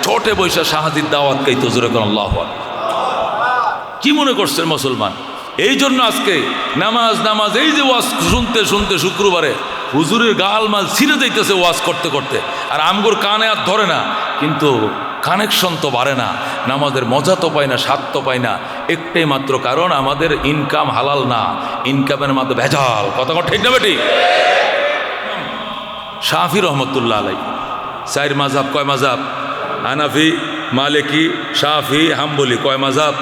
চটে বৈশা শাহাদির দাওয়াত খাইতো। জোরে কোন আল্লাহু আকবার। কি মনে করছেন মুসলমান? এই জন্য আজকে নামাজ নামাজ এই যে ওয়াজ শুনতে শুনতে শুক্রবারে হুজুরের গাল মাল ছিঁড়ে যাইতেছে ওয়াজ করতে করতে, আর আমগুর কানে আর ধরে না, কিন্তু কানেকশন তো বাড়ে না, নামাজের মজা তো পায় না, স্বাদ তো পায় না। একটাই মাত্র কারণ, আমাদের ইনকাম হালাল না, ইনকামের মধ্যে ভেজাল। কথা ঠিক না বেটি? শাফি রহমতুল্লাহ আলাই 4 মাযহাব। কয় মাযহাব? হানাফি, মালিকি, শাফি, হাম্বলি। কয় মাযহাব?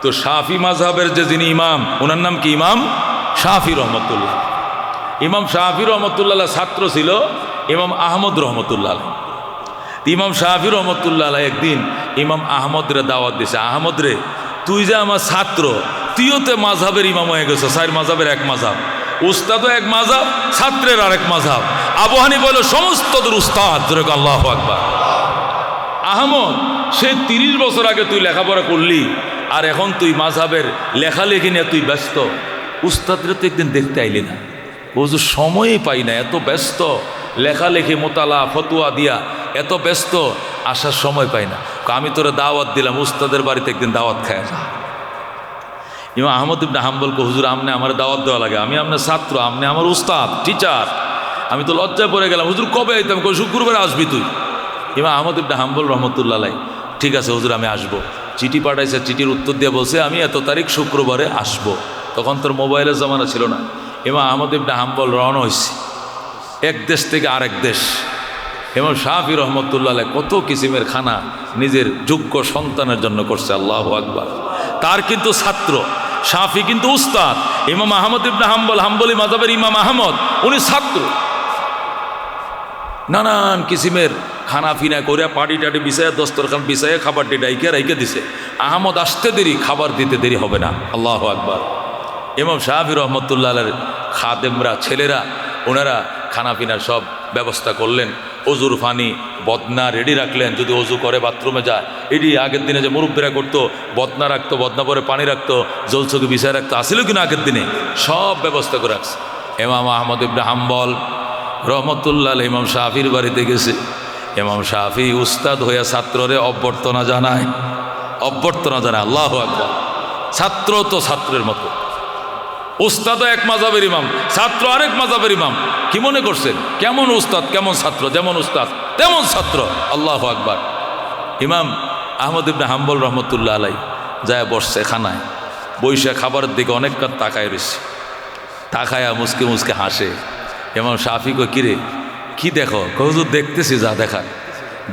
তো শাফি মাযহাবের যে যিনি ইমাম, ওনার নাম কি? ইমাম শাফি রহমতুল্লাহ। ইমাম শাফি রহমতুল্লাহ ছাত্র ছিল ইমাম আহমদ রহমতুল্লাহ। ইমাম শাফি রহমতুল্লাহ একদিন ইমাম আহমদরে দাওয়াত দিছে, আহমদ রে, তুই যে আমার ছাত্র, তুইও তো মাযহাবের ইমাম হয়ে গেছো। 4 মাযহাবের 1 মাযহাব, উস্তাদও 1 মাযহাব, ছাত্রের আরেক মাযহাব। আবু হানিফা হলো সমস্তদের উস্তাদ। জোরে আল্লাহু আকবার। আহমদ, সে 30 বছর আগে তুই লেখাপড়া করলি, আর এখন তুই মাযহাবের লেখালেখি নিয়ে তুই ব্যস্ত। উস্তাদরে তো একদিন দেখতে আইলি না। বুঝু সময়ই পাই না, এত ব্যস্ত, লেখালেখি মোতালা ফতুয়া দিয়া এত ব্যস্ত, আসার সময় পাই না। আমি তোরা দাওয়াত দিলাম, উস্তাদের বাড়িতে একদিন দাওয়াত খায় যা। ইমাম আহমদ ইবনে হাম্বল কো, হুজুর আমনে আমার দাওয়াত দেওয়া লাগে, আমি আপনার ছাত্র, আপনি আমার উস্তাদ টিচার। আমি তো লজ্জায় পড়ে গেলাম, হুজুর কবে আইতাম? কই শুক্রবারে আসবি তুই। ইমাম আহমদ ইবনে হাম্বল রহমতুল্লাহ আলাই, ঠিক আছে হুজুর আমি আসবো। চিঠি পাঠাইছে, চিঠির উত্তর দিয়ে বলছে আমি এত তারিখ শুক্রবারে আসবো। তখন তোর মোবাইলের জমানা ছিল না। ইমাম আহমদ ইবনে হাম্বল রওনা হয়েছে এক দেশ থেকে আরেক দেশ। ইমাম শাফি রহমতুল্লাহ কত কিসিমের খানা নিজের যোগ্য সন্তানের জন্য করছে। আল্লাহু আকবার। তার কিন্তু ছাত্র, শাফি কিন্তু উস্তাদ। ইমাম আহমদ ইবনে হাম্বল, হাম্বলি মাযহাবের ইমাম আহমদ, উনি ছাত্র। নানান কিসিমের খানা ফিনা করে পাটি টাটি বিছাইয়া, দস্তরখান বিছাইয়া, খাবারটি ডাইকে রাইকে দিছে। আহমদ আসতে দেরি, খাবার দিতে দেরি হবে না। আল্লাহু আকবার। ইমাম শাফি রহমতুল্লাহ খাদেমরা, ছেলেরা, ওনারা খানা পিনার সব ব্যবস্থা করলেন। অজুর পানি বদনা রেডি রাখলেন, যদি অজু করে বাথরুমে যায়। এটি আগের দিনে যে মুরব্বীরা করতো, বদনা রাখতো, বদনা পরে পানি রাখতো, জলছকে বিছায় রাখতো, আসিল কিনা আগের দিনে সব ব্যবস্থা করে রাখছে। ইমাম আহমদ ইবনে হাম্বল রহমতুল্লাহ ইমাম শাফির বাড়িতে গেছে। ইমাম শাফি উস্তাদ হইয়া ছাত্ররে অভ্যর্থনা জানায়, অভ্যর্থনা জানায়। আল্লাহু আকবার। ছাত্র তো ছাত্রের মতো, উস্তাদও 1 মাযহাবের ইমাম, ছাত্র আরেক মাযহাবের ইমাম। কি মনে করছেন? কেমন উস্তাদ কেমন ছাত্র, যেমন উস্তাদ তেমন ছাত্র। আল্লাহু আকবার। ইমাম আহমদ ইবনে হাম্বল রহমতুল্লাহ আলাই যায় বসছে খানায়, বৈশা খাবারের দিকে অনেক কাজ তাকায় রয়েছে, তাকায়া মুসকে মুসকে হাসে। ইমাম শাফি কই, কিরে কি দেখো? হুজুর দেখতেছি যা দেখার,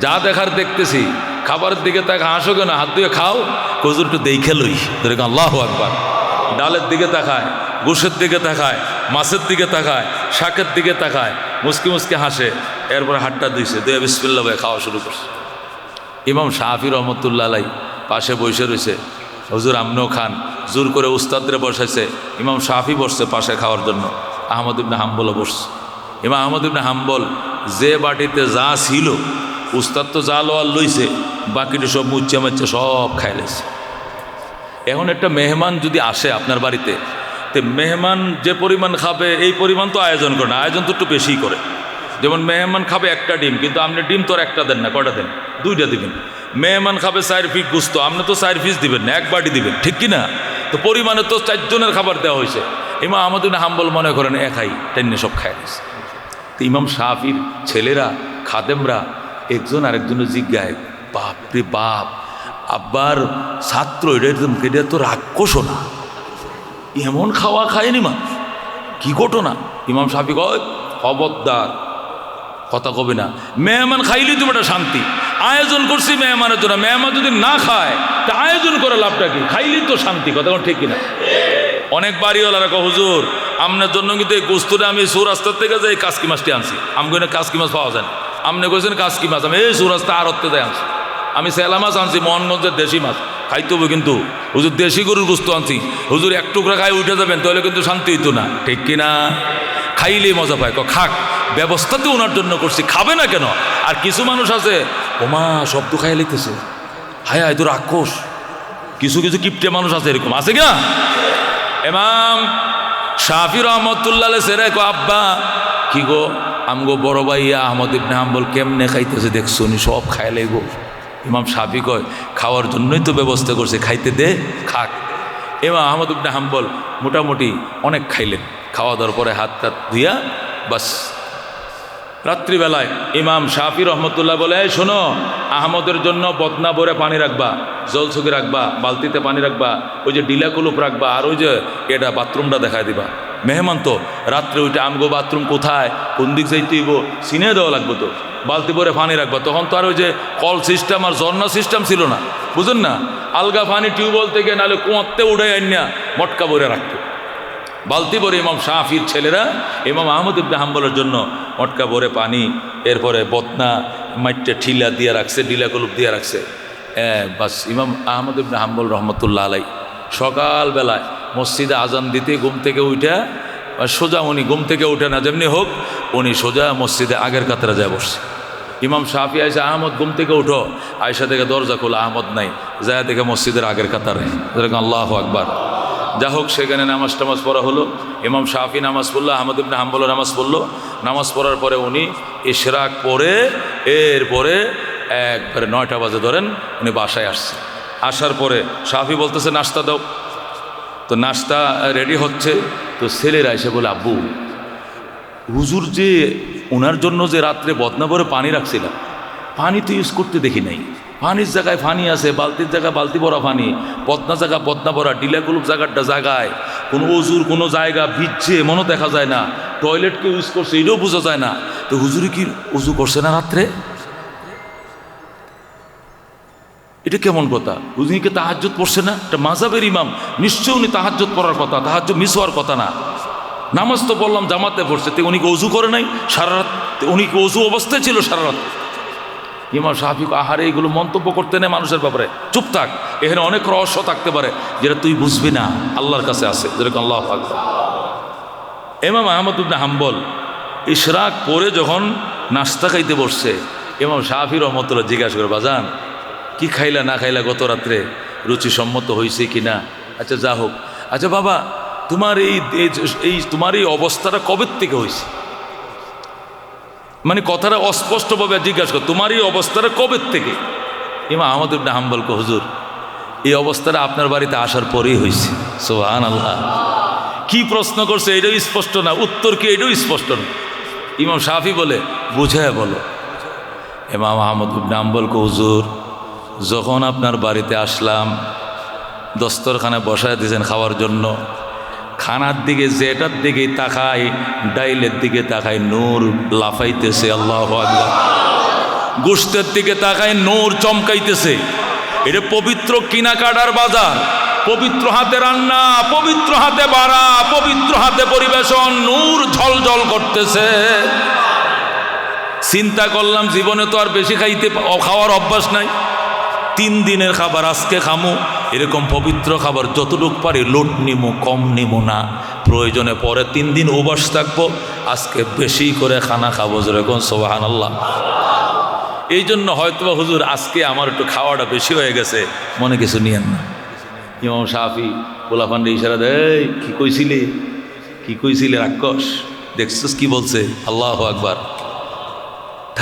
যা দেখার দেখতেছি। খাবারের দিকে তাকে হাসো কেন? হাত দিয়ে খাও। হুজুর একটু দেখে লই। দেখেন আল্লাহু আকবার। ডালের দিকে তাকায়, গোশের দিকে তাকায়, মাছের দিকে তাকায়, শাকের দিকে তাকায়, মুসকি মুসকি হাসে। এরপরে হাতটা দিয়েছে, দিয়ে বিসমিল্লাহ ভাই খাওয়া শুরু করছে। ইমাম শাফি রহমতুল্লাহ আলাই পাশে বসে রয়েছে। হুজুর আমনেও খান। জোর করে উস্তাদরে বসাইছে, ইমাম শাফি বসছে পাশে খাওয়ার জন্য। আহমদ ইবনে হাম্বলও বসছে। ইমাম আহমদ ইবনে হাম্বল যে বাটিতে যা ছিল, উস্তাদ তো যা লোয়ার লইছে, বাকিটা সব মুচ্চা মাচ্চা সব খাইলেছে। এখন একটা মেহমান যদি আসে আপনার বাড়িতে, তো মেহমান যে পরিমাণ খাবে এই পরিমাণ তো আয়োজন করে না, আয়োজন তো একটু বেশিই করে। যেমন মেহমান খাবে 1টা ডিম, কিন্তু আপনি ডিম তো আর 1টা দেন না, কয়টা দেন? 2টা দিবেন। মেহমান খাবে 4 পিস গুস্ত, আপনি তো 4 পিস দিবেন না, 1 বাটি দিবেন, ঠিক কি না? তো পরিমাণে তো 4 জনের খাবার দেওয়া হয়েছে। ইমাম আহমদ ইবনে হাম্বল মনে করেন একাই টেনে সব খায় গেছে। তো ইমাম শাফির ছেলেরা, খাদেমরা একজন আরেকজনের জিজ্ঞায়, বাপরে বাপ, আব্বার ছাত্র, এটা তো রাক্ষসও না, এমন খাওয়া খায়নি মা, কি ঘটনা? ইমাম শাফি কয়, খবরদার, কথা কবে না। মেহমান খাইলেই তো একটা শান্তি। আয়োজন করছি মেহমানের জন্য, মেহমান যদি না খায় তা আয়োজন করে লাভটা কি? খাইলেই তো শান্তি। কথা ঠিক কিনা? অনেক বাড়িওয়ালারা কয়, হুজুর আপনার জন্য কিন্তু এই গোস্তটা আমি সৌরাস্তার থেকে যাই কাসকি মাছটি আনছি। আমি কই না কাসকি মাছ পাওয়া যায় না, আপনি কইছেন কাসকি মাছ, আমি এই সৌরাস্তা আড়তে যাই আনছি। আমি সেলা মাছ আনছি, মোহনগঞ্জের দেশি মাছ, খাইতে হবে কিন্তু। হুজুর দেশি গরুর গোস্ত আনছি, হুজুর এক টুকরা খাই উঠে যাবেন, তাহলে কিন্তু শান্তি হইতো না, ঠিক কিনা? খাইলেই মজা পায়, খাক, ব্যবস্থা তো ওনার জন্য করছি, খাবে না কেন? আর কিছু মানুষ আছে ওমা শব্দ খাইয়া লিখতেছে, হায় হায় তোর আক্রোশ। কিছু কিছু কিপটে মানুষ আছে, এরকম আছে কিনা? ইমাম শাফি রহমতুল্লাহ সেরে কো আব্বা কি গো, আমগো বড় ভাইয়া আহমদ ইবনে হাম্বল কেমনে খাইতেছে দেখছো, নি সব খাইলে গো। ইমাম শাফি কয় খাওয়ার জন্যই তো ব্যবস্থা করছে, খাইতে দে, খাক। ইমাম আহমদ ইবনে হাম্বল মোটামুটি অনেক খাইলেন, খাওয়া দাওয়ার পরে হাত টাত দিয়া বাস। রাত্রিবেলায় ইমাম শাফি রহমতুল্লাহ বলে, এই শোনো, আহমদের জন্য বদনা ভরে পানি রাখবা, জলছুকি রাখবা, বালতিতে পানি রাখবা, ওই যে ডিলা কুলুপ রাখবা, আর ওই যে এটা বাথরুমটা দেখায় দিবা। মেহমান তো রাত্রে ওইটা আমগো বাথরুম কোথায়, কোন দিক যাইতে হইব চিনে দেওয়া লাগবে, তো বালতি ভরে পানি রাখবা। তখন তো আর ওই যে কল সিস্টেম আর ঝর্ণা সিস্টেম ছিল না, বুঝুন না, আলগা পানি টিউবওয়েল থেকে নাহলে কুয়াতে উঠে আইনা মটকা ভরে রাখতো। বালতি ভরে ইমাম শাফির ছেলেরা ইমাম আহমদ ইবনে হাম্বলের জন্য মটকা ভরে পানি, এরপরে বদনা মাইটে ঠিলা দিয়ে রাখছে, ডিলা কলুপ দিয়ে রাখছে। বাস ইমাম আহমদ ইবনে হাম্বল রহমতুল্লাহ আলাই সকালবেলায় মসজিদে আজান দিতে ঘুম থেকে উঠে সোজা, উনি ঘুম থেকে উঠে না যেমনি হোক, উনি সোজা মসজিদে আগের কাতারে যায় বসছে। ইমাম শাফি আয়সা, আহমদ ঘুম থেকে উঠো, আয়সা থেকে দরজা খোলা, আহমদ নাই, যায় দেখে মসজিদের আগের কাতারে। আল্লাহু আকবার। যা হোক, সেখানে নামাজ টামাজ পড়া হলো, ইমাম শাফি নামাজ পড়লো, আহমদ ইবনে হাম্বল নামাজ পড়লো। নামাজ পড়ার পরে উনি ইশরাক পড়ে এরপরে একবারে 9টা বাজে ধরেন উনি বাসায় আসছে। আসার পরে শাফি বলতেছে নাস্তা দাও, তো নাস্তা রেডি হচ্ছে। তো ছেলেরা এসে বলে, আব্বু হুজুর যে ওনার জন্য যে রাত্রে বদনা ভরে পানি রাখছিলাম, পানি তো ইউজ করতে দেখি নাই, পানির জায়গায় পানি আছে, বালতির জায়গায় বালতি ভরা পানি, বদনা জায়গা বদনা ভরা, ডিলা কুলুপ জায়গাটা জায়গায় কোনো অজুর কোনো জায়গা ভিজছে মনও দেখা যায় না, টয়লেটকে ইউজ করছে এটাও বোঝা যায় না। তো হুজুরে কি উজু করছে না রাত্রে? এটা কেমন কথা? হুজুরকে তাহাজ্জুদ পড়ছে না? এটা মাযহাবের ইমাম, নিশ্চয় উনি তাহাজ্জুদ পড়ার কথা, তাহাজ্জুদ মিস হওয়ার কথা না। নামাজ তো বললাম জামাতে পড়ছে, তো উনি কি অজু করে নাই সারা রাত? উনি কি অজু অবস্থায় ছিল সারা রাত? ইমাম শাফি আহারে এগুলো মন্তব্য করতে নেই মানুষের ব্যাপারে, চুপ থাক, এখানে অনেক রহস্য থাকতে পারে যেটা তুই বুঝবি না, আল্লাহর কাছে আছে, যেরকম আল্লাহু আকবার। ইমাম আহমদ ইবনে হাম্বল ইশরাক পরে যখন নাস্তা খাইতে বসছে, ইমাম শাফি রহমতুল্লাহ জিজ্ঞাসা করে, বাজান কি খাইলা না খাইলা গত রাত্রে, রুচিসম্মত হয়েছে কি না? আচ্ছা যা হোক, আচ্ছা বাবা তোমার তোমার এই অবস্থাটা কবে থেকে হয়েছে? মানে কথাটা অস্পষ্টভাবে জিজ্ঞাসা কর, তোমার এই অবস্থাটা কবে থেকে? ইমাম আহমদ ইবনে হাম্বল কো, হুজুর এই অবস্থাটা আপনার বাড়িতে আসার পরেই হয়েছে। সুবহানাল্লাহ। কি প্রশ্ন করছে এটাও স্পষ্ট না, উত্তর কি এটাও স্পষ্ট না। ইমাম শাফি বলে, বুঝায় বলো। ইমাম আহমদ ইবনে হাম্বল কো, হুজুর যখন আপনার বাড়িতে আসলাম, দস্তরখানে বসায় দিয়েছেন খাওয়ার জন্য, খানার দিকে যেটার দিকে তাকাই, ডাইলের দিকে তাকাই নূর লাফাইতেছে, আল্লাহু আকবার। গোশতের দিকে তাকাই নূর চমকাইতেছে। এটা পবিত্র কিনাকাটার বাজার, পবিত্র হাতে রান্না, পবিত্র হাতে বাড়া, পবিত্র হাতে পরিবেশন, নূর ঝলঝল করতেছে। চিন্তা করলাম জীবনে তো আর বেশি খাওয়ার অভ্যাস নাই, 3 দিনের খাবার আজকে খামু, এরকম পবিত্র খাবার যতটুক পারি লোট নিমো, কম নিমো না, প্রয়োজনে পরে 3 দিন উপবাস থাকবো, আজকে বেশি করে খানা খাবো, যেরকম সুবহানাল্লাহ। এই জন্য হয়তো হুজুর আজকে আমার একটু খাওয়াটা বেশি হয়ে গেছে, মনে কিছু নিয়েন না। ইমাম শাফি পোলাপান্ডে ইশারা দেয়, কি কইছিলে, কি কইছিলে রাক্ষস, দেখছিস কি বলছে, আল্লাহু আকবার।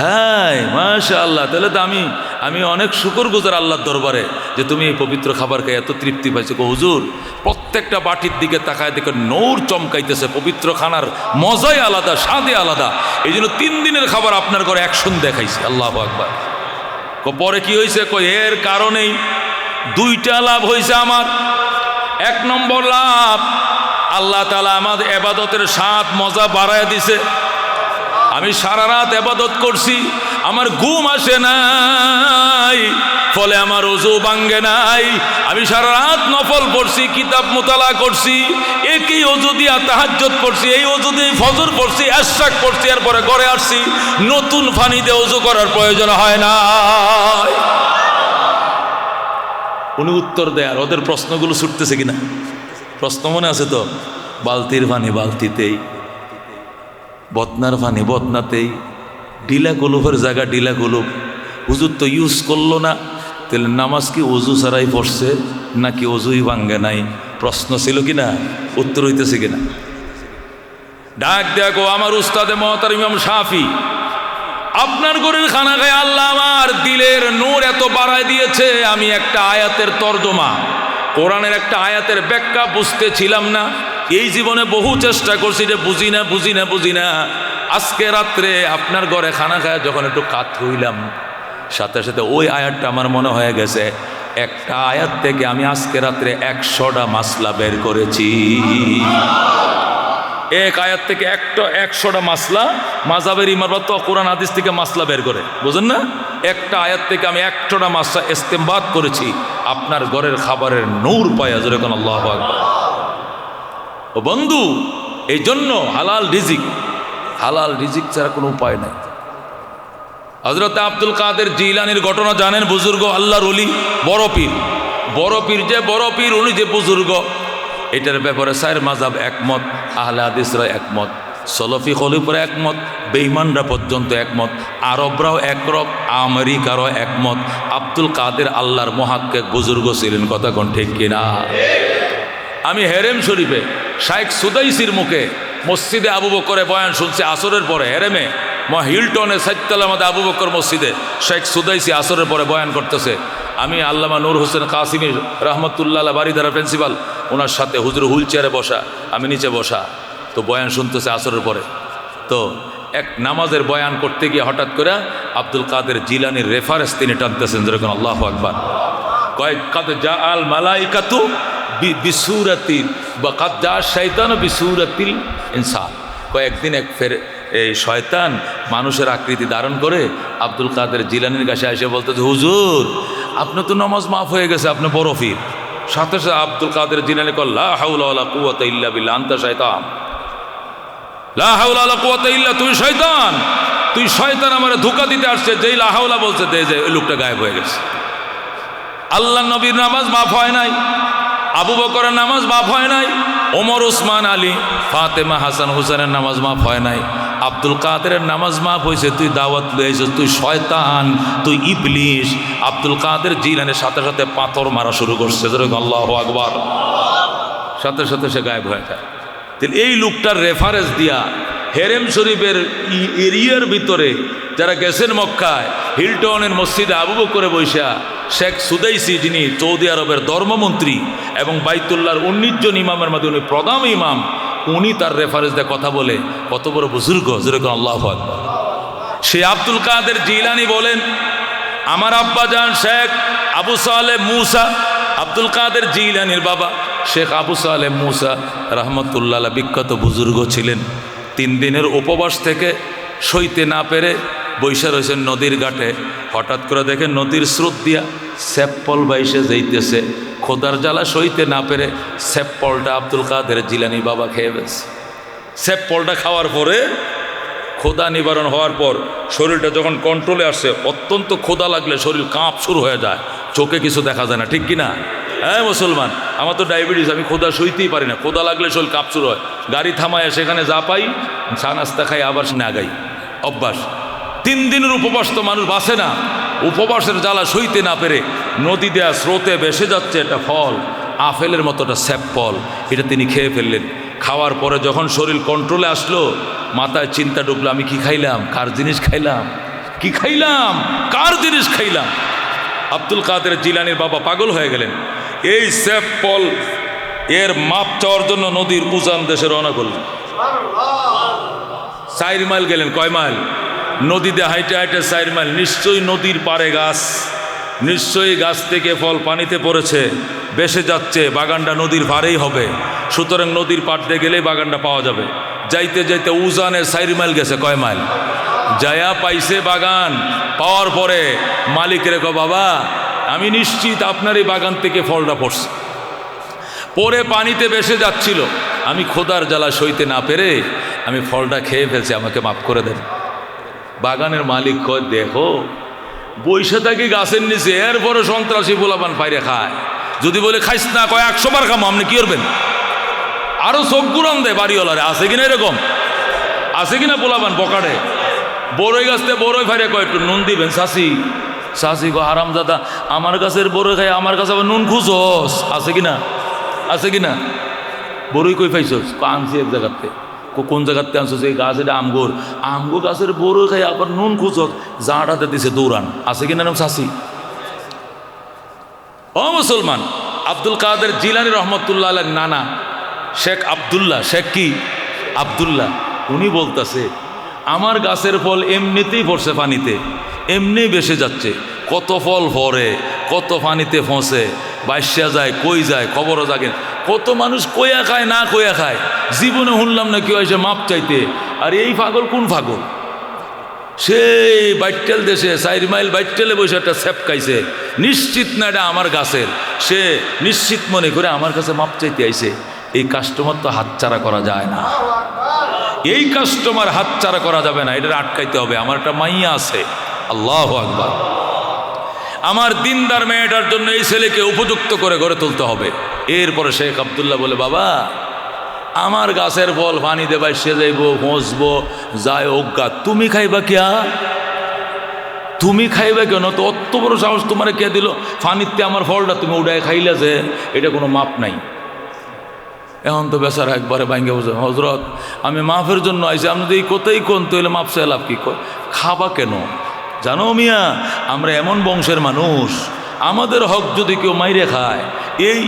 হ্যাঁ মাশাআল্লাহ, তাহলে তো আমি অনেক শুকরগুজার আল্লাহর দরবারে যে তুমি এই পবিত্র খাবার খেয়ে এত তৃপ্তি পাইছো। হুজুর প্রত্যেকটা বাটির দিকে তাকায় দেখে নূর চমকাইতেছে, পবিত্র খানার মজাই আলাদা, স্বাদে আলাদা, এই জন্য 3 দিনের খাবার আপনার ঘরে একশন দেখাইছে, আল্লাহু আকবার। পরে কি হয়েছে, এর কারণেই 2টা লাভ হয়েছে আমার। 1 নম্বর লাভ, আল্লাহ তাআলা আমাদের ইবাদতের স্বাদ মজা বাড়ায় দিছে। আমি সারা রাত ইবাদত করছি, আমার ঘুম আসে নাই, ফলে আমার ওযু ভাঙ্গে নাই। আমি সারা রাত নফল পড়ছি, কিতাব মোতালা করছি, একই ওযু দিয়া তাহাজ্জুদ পড়ছি, এই ওযু দিয়ে ফজর পড়ছি, ইশরাক পড়ছি, এরপরে ঘরে আসছি, নতুন পানি দিয়ে ওযু করার প্রয়োজন হয় না। উনি উত্তর দেয়, আর ওদের প্রশ্নগুলো ছুটতেছে কিনা প্রশ্ন মনে আছে তো? বালতির পানি বালতিতেই, বদনার পানি বদনাতেই, ডিলা গোলফের জায়গা ডিলা গোলফ। হুজুর তো ইউজ করলো না, তাহলে নামাজ কি ওযু ছাড়াই পড়ছে নাকি ওযুই ভাঙ্গে নাই? প্রশ্ন ছিল কিনা, উত্তর হইতেছে কিনা? ডাক দেখো আমার উস্তাদে মুহতারাম ইমাম শাফি, আপনার ঘরের খানা খায় আল্লাহ আমার দিলের নূর এত বাড়ায় দিয়েছে, আমি একটা আয়াতের তর্জমা, কোরআনের একটা আয়াতের ব্যাখ্যা বুঝতেছিলাম না। এই জীবনে বহু চেষ্টা করছি যে বুঝি না বুঝি না বুঝি না। আজকে রাত্রে আপনার ঘরে খানা খায় যখন একটু কাত হইলাম, সাথে সাথে ওই আয়াতটা আমার মনে হয়ে গেছে, একটা আয়াত থেকে আমি আজকে রাত্রে 100টা মাসলা বের করেছি। এক আয়াত থেকে 100টা মাসলা, মাযহাবের ইমামরা তো কোরআন হাদিস থেকে মাসলা বের করে, বুঝেন না? একটা আয়াত থেকে আমি 100টা মাসলা ইস্তেমবাদ করেছি আপনার ঘরের খাবারের নূর পায়া। জোরে কোন আল্লাহু আকবার। ও বন্ধু, এই জন্য হালাল রিজিক ছাড়া কোনো উপায় নাই। হযরত আব্দুল কাদের জিলানীর ঘটনা জানেন? বুজুর্গ আল্লাহর ওলি, বড় পীর, উনি যে বুজুর্গ, এটার ব্যাপারে চার মাযহাব একমত, আহলে হাদিসরা একমত, সলফি খলিফারা একমত, বেঈমানরা পর্যন্ত একমত, আরবরাও একরক, আমেরিকারও একমত। আব্দুল কাদের আল্লাহর মহাক্কিক বুজুর্গ ছিলেন, কথা কোন ঠিক কিনা? আমি হেরেম শরীফে শাইখ সুদাইসির মুখে মসজিদে আবু বকরে বয়ান শুনছি আসরের পরে, হেরেমে হিলটনে সাইতলার মধ্যে আবু বকর মসজিদে শাইখ সুদাইসি আসরের পরে বয়ান করতেছে। আমি আল্লামা নূর হোসেন কাসিমি রহমতুল্লাহ বাড়িধারা প্রিন্সিপাল, ওনার সাথে হুজুর হুইল চেয়ারে বসা, আমি নিচে বসা, তো বয়ান শুনতেছে আসরের পরে। তো এক নামাজের বয়ান করতে গিয়ে হঠাৎ করে আব্দুল কাদের জিলানির রেফারেন্স তিনি টানতেছেন, যেরকম আল্লাহু আকবার। কয়েক কাদ জা আল মালাইকাতু বিসুরাতিল বা কাদ জা শাইতানু বিসুরাতিল ইনসান। কয়েকদিন এই শয়তান মানুষের আকৃতি ধারণ করে আব্দুল কাদের জিলানির কাছে এসে বলতেছে, হুজুর আপনি তো নামাজ মাফ হয়ে গেছে, আপনি বড় পীর। সাথে সাথে আব্দুল কাদের জিলানি কল লা হাওলা ওয়ালা কুওয়াতা ইল্লা বিল্লাহ আনতা শাইতান, লা হাওলা ওয়ালা কুওয়াতা ইল্লা, তুই শয়তান আমারে ধোঁকা দিতে আসছে। যেই লা হাওলা বলছে, যে ওই লোকটা গায়েব হয়ে গেছে। আল্লাহ নবীর নামাজ মাফ হয় নাই, আবু বকরের নামাজ মাফ হয় নাই, ওমর ওসমান আলী ফাতেমা হাসান হুসেনের নামাজ মাফ হয় নাই, আব্দুল কাদেরের নামাজ মাফ হয়েছে। তুই দাওয়াত লইছ, তুই শয়তান, তুই ইবলিস। আব্দুল কাদের জিলানের সাথে সাথে পাথর মারা শুরু করছে, আল্লাহু আকবার। সাথে সাথে সে গায়েব হয়ে যায়। তাহলে এই লোকটার রেফারেন্স দিয়া হেরেম শরীফের এরিয়ার ভিতরে যারা গেছেন মক্কায়, হিলটনের মসজিদে আবু বকরে বৈশা শেখ সুদাইসি, যিনি সৌদি আরবের ধর্মমন্ত্রী এবং বাইতুল্লাহর 19 জন ইমামের মধ্যে উনি প্রধান ইমাম, উনি তার রেফারেন্স দিয়ে কথা বলে। কত বড় বুজুর্গ, যেরকম আল্লাহু আকবার। সে আব্দুল কাদের জিলানি বলেন, আমার আব্বা জান শেখ আবু সালেহ মুসা, আব্দুল কাদের জিলানির বাবা শেখ আবু সালেহ মুসা রহমতুল্লাহ বিখ্যাত বুজুর্গ ছিলেন। 3 দিনের উপবাস থেকে সইতে না পেরে বৈশা রয়েছেন নদীর ঘাটে। হঠাৎ করে দেখেন নদীর স্রোত দিয়া সেপ্পল বাইসে যাইতেছে। খোদার জ্বালা সইতে না পেরে সেপ্পলটা আব্দুল কাদের জিলানি বাবা খেয়ে ফেলছে। সেপ্পলটা খাওয়ার পরে ক্ষুধা নিবারণ হওয়ার পর শরীরটা যখন কন্ট্রোলে আসছে, অত্যন্ত ক্ষুধা লাগলে শরীর কাঁপ শুরু হয়ে যায়, চোখে কিছু দেখা যায় না, ঠিক কিনা? হ্যাঁ মুসলমান, আমার তো ডায়াবেটিস, আমি ক্ষুধা সইতেই পারি না। ক্ষুধা লাগলে শরীর কাঁপ শুরু হয়, গাড়ি থামায় সেখানে যা পাই চা নাস্তা খাই, আবার না গাই, অভ্যাস। 3 দিনের উপবাস তো মানুষ বাঁচে না। উপবাসের জ্বালা সইতে না পেরে নদী দেয়া স্রোতে ভেসে যাচ্ছে একটা ফল, আপেলের মতো একটা সেপ্পল, এটা তিনি খেয়ে ফেললেন। খাওয়ার পরে যখন শরীর কন্ট্রোলে আসলো, মাথায় চিন্তা ঢুকলো, আমি কি খাইলাম, কার জিনিস খাইলাম, কি খাইলাম, কার জিনিস খাইলাম। আব্দুল কাদের জিলানির বাবা পাগল হয়ে গেলেন। এই সেপ্পল এর মাপ চাওয়ার জন্য নদীর উজান দেশে রওনা করলেন। 4 মাইল গেলেন। কয় মাইল? নদীতে হাইটে হাইটে 4 মাইল। নিশ্চয়ই নদীর পাড়ে গাছ, নিশ্চয়ই গাছ থেকে ফল পানিতে পড়েছে, বেসে যাচ্ছে, বাগানটা নদীর পাড়েই হবে, সুতরাং নদীর পাড়তে গেলেই বাগানটা পাওয়া যাবে। যাইতে যাইতে উজানে 4 মাইল গেছে। কয় মাইল? যায়া পাইছে বাগান। পাওয়ার পরে মালিকের কয়, বাবা আমি নিশ্চিত আপনার এই বাগান থেকে ফলটা পড়ছে, পরে পানিতে ভেসে যাচ্ছিল। আমি খোদার জ্বালা সইতে না পেরে আমি ফলটা খেয়ে ফেলছি, আমাকে মাফ করে দেন। বাগানের মালিক কয়, দেখো বৈশা থাকি গাছের নিচে, এরপরে সন্ত্রাসী পোলাপান পাইরে খায়। যদি বলে খাইস না, কয় 100 বার খামো, আপনি কি করবেন? আরো চোখ গুরান দেয় বাড়িওয়ালারে। আছে কিনা এরকম? আছে কিনা পোলাপান পকাটে? বড়ই গাছতে বড়ই ফাইরে কয়, একটু নুন দিবেন চাষি। চাষি কয়, হারাম দাদা, আমার গাছের বড়ই খাই, আমার কাছে আবার নুন খুঁজস। আছে কিনা? আছে কিনা? বড়ই কই পাইছস? আনছি এক জায়গাতে। কোন জায়গাতে আনছো? এই গাছ, এটা আমগোর। আমগো গাছের বড়ই খাই আবার নুন খুঁজস, জাঁটাতে দিছে দৌড়ান। আছে কিনা নাম চাষি? ও মুসলমান, আব্দুল কাদের জিলানী রহমতুল্লাহ আলাইহির নানা শেখ আবদুল্লাহ, শেখ কি আবদুল্লাহ, উনি বলতেছে, আমার গাছের ফল এমনিতেই পড়ছে পানিতে, এমনি বেসে যাচ্ছে। কত ফল ভরে, কত পানিতে ফসে, বাইশা যায়, কই যায়, খবরও জাগে। কত মানুষ কইয়া খায়, না কইয়া খায়। জীবনে শুনলাম না কেউ এসে মাপ চাইতে। আর এই পাগল কোন পাগল? সেই বাইটেল দেশে 4 মাইল বাইটেলে বসে একটা স্যাপ খাইছে, নিশ্চিত না এটা আমার গাছের। সে নিশ্চিত মনে করে আমার কাছে মাপ চাইতে আইছে। এই কাস্টমার তো হাতছাড়া করা যায় না, এই কাস্টমার হাতছাড়া করা যাবে না, এটা আটকাইতে হবে। আমার একটা মাইয়া আছে, আল্লাহু আকবার। আমার দিনদার মেয়েটার জন্য এই ছেলেকে উপযুক্ত করে গড়ে তুলতে হবে। এরপরে শেখ আবদুল্লাহ বলে, বাবা আমার গাছের ফল পানি দেবাই সে যাইব, পৌঁছবো, যায় অজ্ঞা, তুমি খাইবা কিয়া? তুমি খাইবা কেন? তো অত বড় সাহস তোমার কে দিল? ফানিতে আমার ফলটা তুমি উড়ায় খাইলে যে, এটা কোনো মাপ নাই। এখন তো বেচারা একবারে ভাঙ্গে বসে, হজরত আমি মাফের জন্য আইছি, আপনি এই কোথায় কোন তৈলে মাপ চাই লাভ কি? খাবা কেন? জানো মিয়া, আমরা এমন বংশের মানুষ, আমাদের হক যদি কেউ মাইরে খায়, এই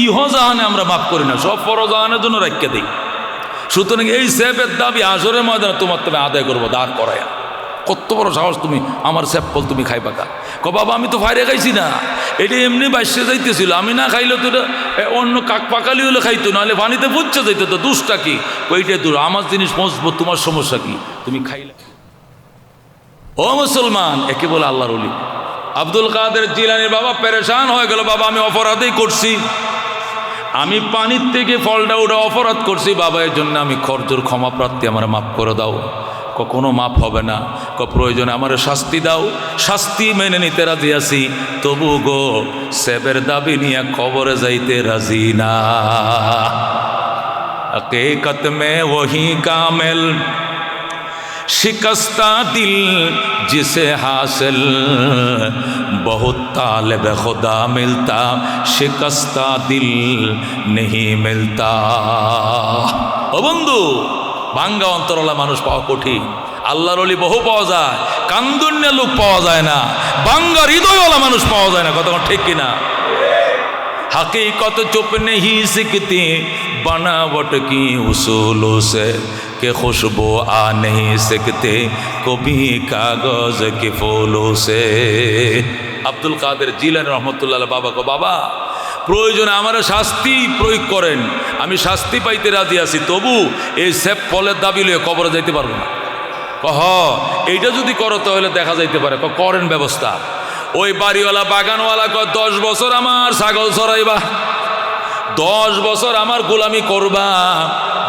ইহজাহানে আমরা মাফ করি না, সব পরজাহানের জন্য রাখতে দিই। সুতরাং এই সেফের দাবি আসরের ময়দানে তোমার তুমি আদায় করবো দাঁড় করায়া। কত বড় সাহস তুমি আমার সেফ ফল তুমি খাইবা কা? বাবা আমি তো ফাইরে খাইছি না, এটা এমনি বাইশে যাইতেছিল, আমি না খাইলে তো এটা অন্য কাক পাকালি হলে খাইতো, নাহলে পানিতে বুঝছে যাইতো, তো দুষ্টা কি? ওইটাই দূর, আমার জিনিস পৌঁছবো, তোমার সমস্যা কি? তুমি খাইলে। ও মুসলমান, একে বলে আল্লাহর ওলি। আব্দুল কাদের জিলানীর বাবা পেরেশান হয়ে গেল, বাবা আমি অপরাধই করছি, আমি পানির থেকে ফলটা ওটা অপরাধ করছি, বাবা এর জন্য আমি খরজোর ক্ষমা প্রার্থী, আমার মাফ করে দাও। কখনো মাফ হবে না, প্রয়োজনে আমার শাস্তি দাও, শাস্তি মেনে নিতে রাজি আছি, তবু গো সেবের দাবি নিয়ে কবরে যাইতে রাজি না। হकीकत में वही कामिल शिकस्ता दिल जिसे हासिल बहुत तालिब खुदा मिलता शिकस्ता दिल नहीं मिलता। ও বন্ধু, ভাঙ্গা অন্তরওয়ালা মানুষ পাওয়া কঠিন, আল্লাহর ওলি বহু পাওয়া যায়, কান্দুন্যা লোক পাওয়া যায় না, ভাঙ্গা হৃদয়ওয়ালা মানুষ পাওয়া যায় না। কথা ঠিক কিনা? हकीकत चुप नहीं सिकती बनावट की उसूलों से कि खुशबू आ नहीं सकते कभी कागज के फूलों से। আব্দুল কাদের জিলানী রহমতুল্লাহ বাবা কো, বাবা প্রয়োজনে আমার শাস্তি প্রয়োগ করেন, আমি শাস্তি পাইতে রাজি আছি, তবু এই সেফ ফলের দাবি লয়ে কবরে যাইতে পারবো না। কহ এইটা যদি করো তাহলে দেখা যাইতে পারে, করেন ব্যবস্থা। ওই বাড়িওয়ালা বাগানওয়ালা কয় 10 বছর আমার ছাগল চড়াইবা, 10 বছর আমার গোলামি করবা,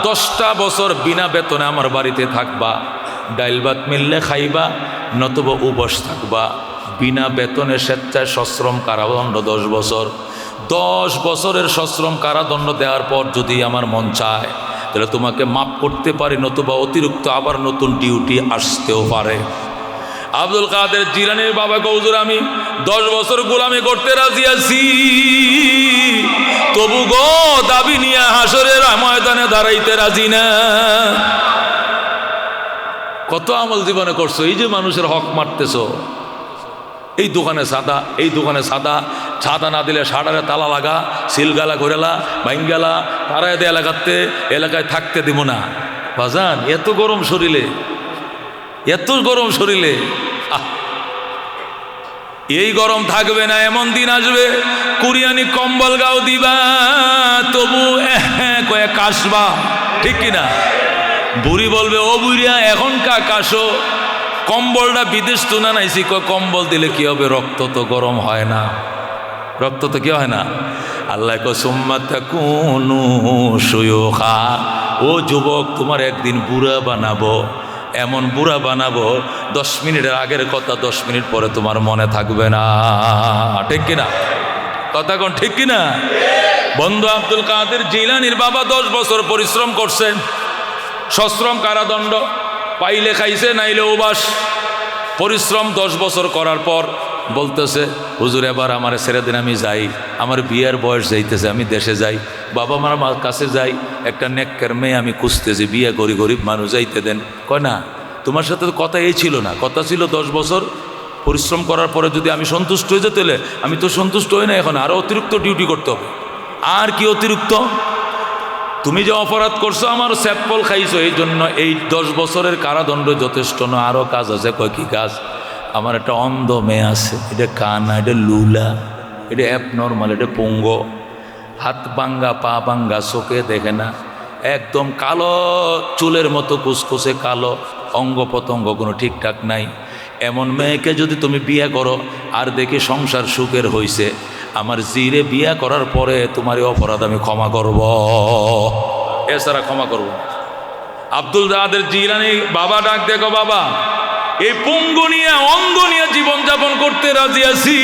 10টা বছর বিনা বেতনে আমার বাড়িতে থাকবা, ডাইল ভাত মিললে খাইবা, নতুবা উপোস থাকবা, বিনা বেতনে স্বেচ্ছায় সশ্রম কারাদণ্ড 10 বছর। 10 বছরের সশ্রম কারাদণ্ড দেওয়ার পর যদি আমার মন চায় তাহলে তোমাকে মাফ করতে পারি, নতুবা অতিরিক্ত আবার নতুন ডিউটি আসতেও পারে। আব্দুল কাদের জিলানীর বাবা হুজুর আমি 10 বছর গোলামি করতে রাজি আছি, তবু গো দাবি নিয়ে হাসরের ময়দানে দাঁড়াইতে রাজি না। কত আমল জীবনে করছো, এই যে মানুষের হক মারতেছো, এই দোকানে সাদা, এই দোকানে সাদা, ছাদা না দিলে সাড়ারে তালা লাগা, সিলগালা ঘরেলা ভাঙ্গালা, তারাই দে এলাকাতে, এলাকায় থাকতে দিব না। বাজান এত গরম শরীরে, এত গরম শরীরে, এই গরম থাকবে না, এমন দিন আসবে কুরিয়ানি কম্বল গাও দিবা, তবু কয়ে কাশবা, ঠিক কিনা? বুড়ি বলবে, ও বুড়িয়া এখন কাশো, কম্বলটা বিদেশ তো না নাইছি, কয় কম্বল দিলে কি হবে, রক্ত তো গরম হয় না। রক্ত তো কি হয় না। আল্লাহ কো সুম্মা তাকুনু শুয়ুখা, ও যুবক তোমার একদিন বুড়া বানাবো, এমন বুড়া বানাবো 10 মিনিটের আগের কথা 10 মিনিট পরে তোমার মনে থাকবে না। ঠিক কিনা কথা কোন ঠিক কিনা? বন্ধু আব্দুল কাদের জিলানীর বাবা 10 বছর পরিশ্রম করছেন, সশ্রম কারাদণ্ড, পাইলে খাইছে নাইলে উবাস। পরিশ্রম 10 বছর করার পর বলতেছে হুজুর এবার আমার ছেড়ে দিন, আমি যাই, আমার বিয়ের বয়স যাইতেছে, আমি দেশে যাই, বাবা মার কাছে যাই, একটা নেককার মেয়ে আমি খুঁজতেছি, বিয়ে করি, গরিব মানুষ, যাইতে দেন। কয় না, তোমার সাথে তো কথা এই ছিল না, কথা ছিল 10 বছর পরিশ্রম করার পরে যদি আমি সন্তুষ্ট হয়ে যেতে, আমি তো সন্তুষ্ট হই না, এখন আরও অতিরিক্ত ডিউটি করতে হবে। আর কি অতিরিক্ত? তুমি যে অপরাধ করছো, আমার স্যাপল খাইছো, এই জন্য এই 10 বছরের কারাদণ্ড যথেষ্ট না, আরও কাজ আছে। কয় কি কাজ? আমার একটা অন্ধ মেয়ে আছে, এটা কানা, এটা লুলা, এটা অ্যাবনর্মাল, এটা পঙ্গ, হাত ভাঙ্গা, পা ভাঙ্গা, চোখে দেখে না, একদম কালো চুলের মতো কুচকুচে কালো, অঙ্গ প্রত্যঙ্গ কোনো ঠিকঠাক নাই। এমন মেয়েকে যদি তুমি বিয়ে করো আর দেখি সংসার সুখের হইছে, আমার জিরে বিয়ে করার পরে তোমার এই অপরাধ আমি ক্ষমা করব, এছাড়া ক্ষমা করব। আব্দুল কাদের জিলানী বাবা ডাক দেখো, বাবা এই পঙ্গু নিয়ে অন্ধ নিয়ে জীবনযাপন করতে রাজি আছি,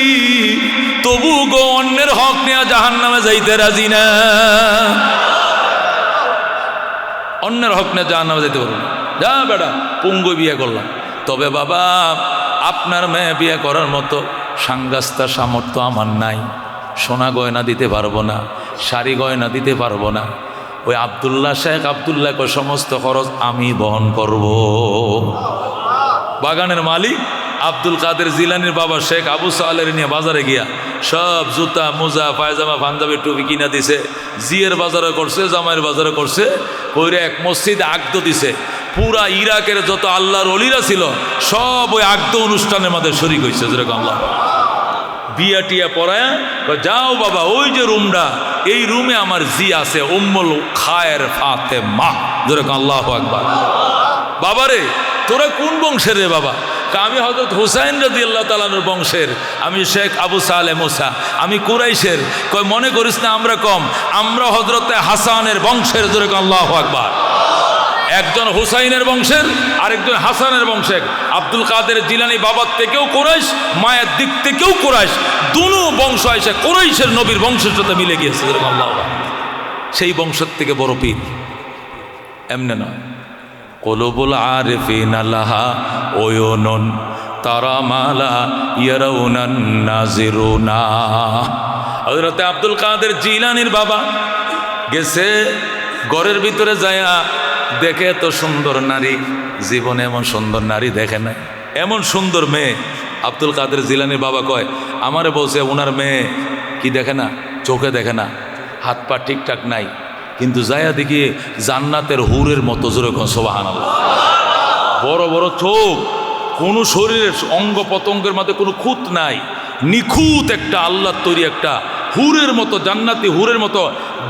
তবু গো অন্যের হক নিয়ে জাহান্নামে যাইতে রাজি না। অন্যের হক নিয়ে জাহান্নামে যাইতে পারবো না, যা বেটা পঙ্গু বিয়ে করলাম। তবে বাবা আপনার মেয়ে বিয়ে করার মতো সাংগাস্তা সামর্থ্য আমার নাই, সোনা গয়না দিতে পারবো না, শাড়ি গয়না দিতে পারবো না। ওই আবদুল্লাহ শেখ আবদুল্লাহকে সমস্ত খরচ আমি বহন করব। বাগানের মালিক আব্দুল কাদের জিলানীর বাবা শেখ আবু সালের নিয়ে বাজারে গিয়া সব জুতা মোজা পায়জামা পাঞ্জাবি টুপি কিনা দিছে, জিয়ের বাজারে করছে, জামাইয়ের বাজারে করছে, কইরে এক মসজিদে আকদ দিছে। পুরা ইরাকের যত আল্লাহর ওলিরা ছিল সব ওই আকদ অনুষ্ঠানের মধ্যে শরীক হয়েছে। যেরকম আল্লাহ বিয়া টিয়া পড়ায়, যাও বাবা ওই যে রুমটা, এই রুমে আমার জি আছে, উম্মুল খায়ের ফাতেমা। যেরকম আল্লাহু আকবার। বাবারে তোরা কোন বংশের রে বাবা? আমি হযরত হুসাইন রাদিয়াল্লাহু তাআলার বংশের, আমি শেখ আবু সালে মুসা, আমি কুরাইশের। কই মনে করিস না আমরা কম, আমরা হযরতে হাসানের বংশের। যেরকম আল্লাহু আকবার। একজন হুসাইনের বংশের, আরেকজন হাসানের বংশের। আব্দুল কাদের জিলানী বাবার থেকেও কুরাইশ, মায়ের দিক থেকেও কুরাইশ, দুনো বংশ এসে কুরাইশের নবীর বংশের সাথে মিলে গিয়েছে। যেরকম আল্লাহু আকবার। সেই বংশের থেকে বড় পীর এমনে নয়। কুলুবুল আরিফিনা লাহা উয়ুনুন তারা মালা ইয়ারাউনান নাজিরুনা। হযরত আব্দুল কাদের জিলানীর বাবা গেছে ঘরের ভিতরে যায়া দেখে এত সুন্দর নারী, জীবনে এমন সুন্দর নারী দেখে নাই, এমন সুন্দর মেয়ে। আব্দুল কাদের জিলানীর বাবা কয়, আমারে বলছে ওনার মেয়ে কি দেখে না, চোখে দেখে না, হাত পা ঠিকঠাক নাই, কিন্তু যায়া দেখি জান্নাতের হুরের মতো। জোরে কোন সুবহানাল্লাহ। বড় বড় চোখ, কোনো শরীরের অঙ্গ প্রত্যঙ্গের মধ্যে কোনো খুঁত নাই, নিখুঁত একটা আল্লাহর তৈরি একটা হুরের মতো, জান্নাতি হুরের মতো,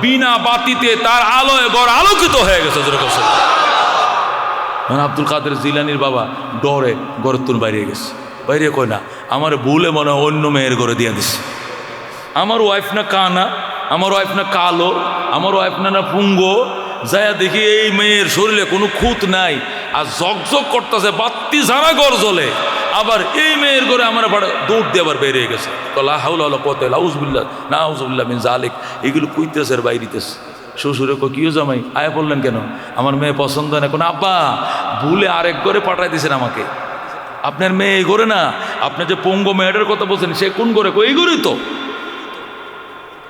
বিনা বাতিতে তার আলোয় ঘর আলোকিত হয়ে গেছে। জোরে কোন সুবহানাল্লাহ। আব্দুল কাদের জিলানীর বাবা ডরে ঘরের তুন বাইরে গেছে। বাইরে কয় না, আমার ভুলে মনে হয় অন্য মেয়ের ঘরে দিয়ে দিছে। আমার ওয়াইফ না কানা, আমার ওয়াইফ না কালো, আমার ওয়াইফ না পুঙ্গো। যায়া দেখি এই মেয়ের শরীরে কোনো খুঁত নাই, আর ঝকঝক করতেছে, বাত্তি ছাড়া ঘর জ্বলে। আবার এই মেয়ের ঘরে আমার দৌড় দিয়ে আবার বেরিয়ে গেছে। লা হাওলা ওয়ালা কুওয়াতা ইল্লা আউযুবিল্লাহ, নাউযুবিল্লাহ মিন যালিক। এগুলো কইতেছে আর বাইরিতেছে। শ্বশুরে কো কিও জামাই আয়া বললেন কেন? আমার মেয়ে পছন্দ না। কোনো আব্বা ভুলে আরেক ঘরে পাঠাই দিয়েছেন আমাকে। আপনার মেয়ে এই ঘরে না, আপনি যে পঙ্গু মেয়েটার কথা বলছেন সে কোন ঘরে? কই এই ঘরেই তো।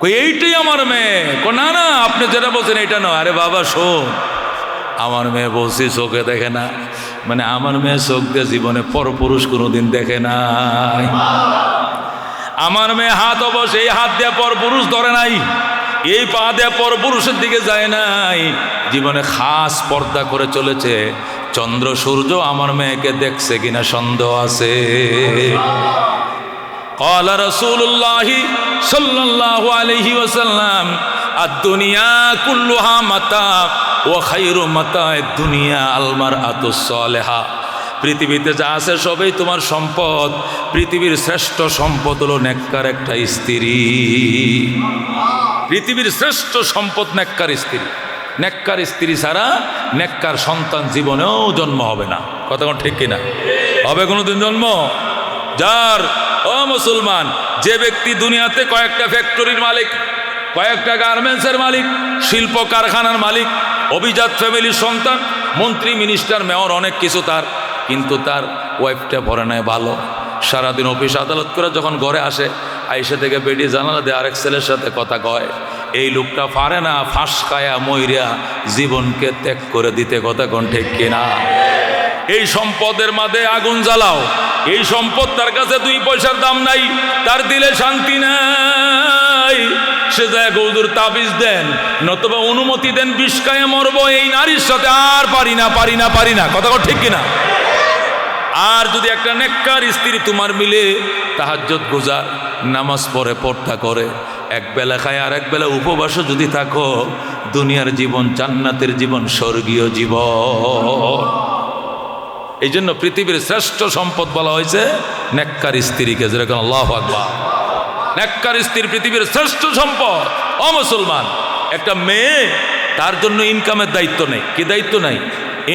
কই এইটাই আমার মেয়ে। কো না না, আপনি যেটা বলছেন এইটা নয়। আরে বাবা শোন, আমার মেয়ে বলছি চোখে দেখে না, মানে আমার মেয়ে চোখ দিয়ে জীবনে পরপুরুষ কোনোদিন দেখে নাই। আমার মেয়ে হাত অবশ্য এই হাত দিয়ে পরপুরুষ ধরে নাই, এই পা দিয়ে পরপুরুষের দিকে যায় নাই, জীবনে খাস পর্দা করে চলেছে। চন্দ্র সূর্য আমার মেয়েকে দেখছে কিনা সন্দেহ আছে। قال رسول الله صلى الله عليه وسلم الدنيا كلها متاع وخير متاع الدنيا المرأة الصالحة। পৃথিবীতে যা আছে সবই তোমার সম্পদ। পৃথিবীর শ্রেষ্ঠ সম্পদ হলো নেককার একটা স্ত্রী। পৃথিবীর শ্রেষ্ঠ সম্পদ নেককার স্ত্রী। নেককার স্ত্রী ছাড়া নেককার সন্তান জীবনেও জন্ম হবে না। কথা কোন ঠিক কিনা? হবে কোনোদিন জন্ম? যার ও মুসলমান, যে ব্যক্তি দুনিয়াতে কয়েকটা ফ্যাক্টরির মালিক, কয়েকটা গার্মেন্টসের মালিক, শিল্প কারখানার মালিক, অভিজাত ফ্যামিলির সন্তান, মন্ত্রী মিনিস্টার মেয়র অনেক কিছু তার, কিন্তু তার ওয়াইফটা পড়ে নেয় ভালো, সারাদিন অফিস আদালত করে যখন ঘরে আসে আইসা থেকে বেরিয়ে জানালা দিয়ে আরেক ছেলের সাথে কথা কয়, এই লোকটা পারে না ফাঁস খায়া মইরা জীবনকে ত্যাগ করে দিতে। কথা কোন ঠিক কিনা? এই সম্পদের মাঝে আগুন জ্বালাও, এই সম্পদ তার কাছে 2 পয়সার দাম নাই, তার দিলে শান্তি নাই, সে যায় গৌদুর তাবিজ দেন নতুবা অনুমতি দেন বিষ খায়ে মরবো, এই নারীর সাথে আর পারি না পারি না পারি না। কথা ঠিক কিনা? আর যদি একটা নেককার স্ত্রী তোমার মিলে তাহাজ্জুদ গুজার, নামাজ পড়ে, পর্দা করে, এক বেলা খায় আর এক বেলা উপবাসও যদি থাকো, দুনিয়ার জীবন জান্নাতের জীবন, স্বর্গীয় জীবন। এই জন্য পৃথিবীর শ্রেষ্ঠ সম্পদ বলা হয়েছে নেককার স্ত্রীকে। যেরকম আল্লাহু আকবার। নেককার স্ত্রী পৃথিবীর শ্রেষ্ঠ সম্পদ। ও মুসলমান, একটা মেয়ে, তার জন্য ইনকামের দায়িত্ব নেই। কি দায়িত্ব নাই?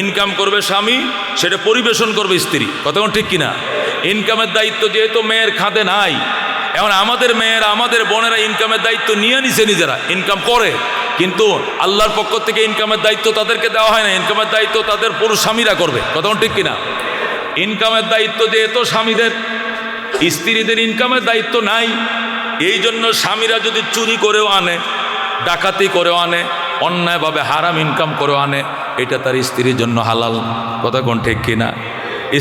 ইনকাম করবে স্বামী, সেটা পরিবেশন করবে স্ত্রী। কথা ঠিক কিনা? ইনকামের দায়িত্ব যেহেতু মেয়ের খাতে নাই, এখন আমাদের মেয়েরা, আমাদের বোনেরা ইনকামের দায়িত্ব নিয়ে নিছে, নিজেরা ইনকাম করে, কিন্তু আল্লাহর পক্ষ থেকে ইনকামের দায়িত্ব তাদেরকে দেওয়া হয় না। ইনকামের দায়িত্ব তাদের পুরুষ স্বামীরা করবে। কথা ঠিক কিনা? ইনকামের দায়িত্ব যেহেতু স্বামীদের, স্ত্রীদের ইনকামের দায়িত্ব নাই। এই জন্য স্বামীরা যদি চুরি করেও আনে, ডাকাতি করেও আনে, অন্যায়ভাবে হারাম ইনকাম করেও আনে, এটা তার স্ত্রীর জন্য হালাল। কথা কোন ঠিক কিনা?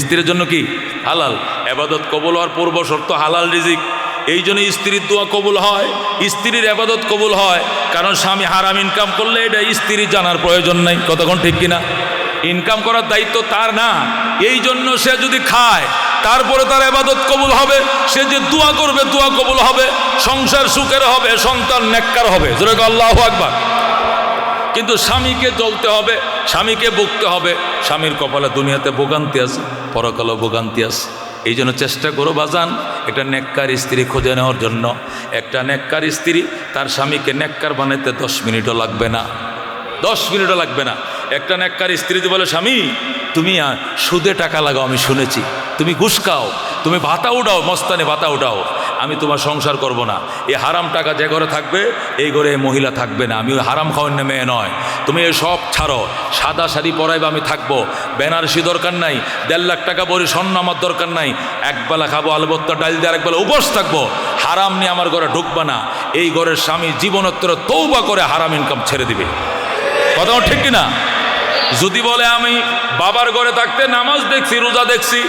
স্ত্রীর জন্য কি হালাল? ইবাদত কবুল হওয়ার পূর্ব শর্ত হালাল রিজিক। এই জন্য স্ত্রীর দোয়া কবুল হয়, স্ত্রীর ইবাদত কবুল হয়, কারণ স্বামী হারাম ইনকাম করলে এটা স্ত্রী জানার প্রয়োজন নাই। কতক্ষণ ঠিক কিনা? ইনকাম করার দায়িত্ব তার না। এই জন্য সে যদি খায়, তারপরে তার ইবাদত কবুল হবে, সে যে দোয়া করবে দোয়া কবুল হবে, সংসার সুখের হবে, সন্তান নেককার হবে। জোরে আল্লাহু আকবার। কিন্তু স্বামীকে জ্বলতে হবে, স্বামীকে ভুগতে হবে। স্বামীর কপালে দুনিয়াতে ভোগান্তি আছে, পরকালেও ভোগান্তি আছে। এই জন্য চেষ্টা করো বাজান, একটা নেককার স্ত্রী খুঁজে নেওয়ার জন্য। একটা নেককার স্ত্রী তার স্বামীকে নেককার বানাইতে 10 মিনিটও লাগবে না, 10 মিনিটও লাগবে না। একটা নেককার স্ত্রী বলে, স্বামী তুমি সুদে টাকা লাগাও, আমি শুনেছি, তুমি ঘুষ খাও, তুমি ভাতা উঠাও, মস্তানি ভাতা উঠাও, আমি তোমার সংসার করব না। এই হারাম টাকা যে ঘরে থাকবে, এই ঘরে মহিলা থাকবে না। আমি ওই হারাম খাওয়ার মেয়ে নয়, তুমি এই সব ছাড়ো, সাদা শাড়ি পরাইবা, আমি থাকবো, বেনারসি দরকার নাই, 1.5 লাখ টাকা বড়ি স্বর্ণ আমার দরকার নাই, একবেলা খাবো আলবত্তা ডাল দিয়ে, আরেকবেলা উপোস থাকবো, হারাম নিয়ে আমার ঘরে ঢুকবা না। এই ঘরের স্বামী জীবনোত্তর তৌবা করে হারাম ইনকাম ছেড়ে দিবে। কথা ঠিক কিনা? যদি বলে আমি বাবার ঘরে থাকতে নামাজ দেখছি, রোজা দেখছি,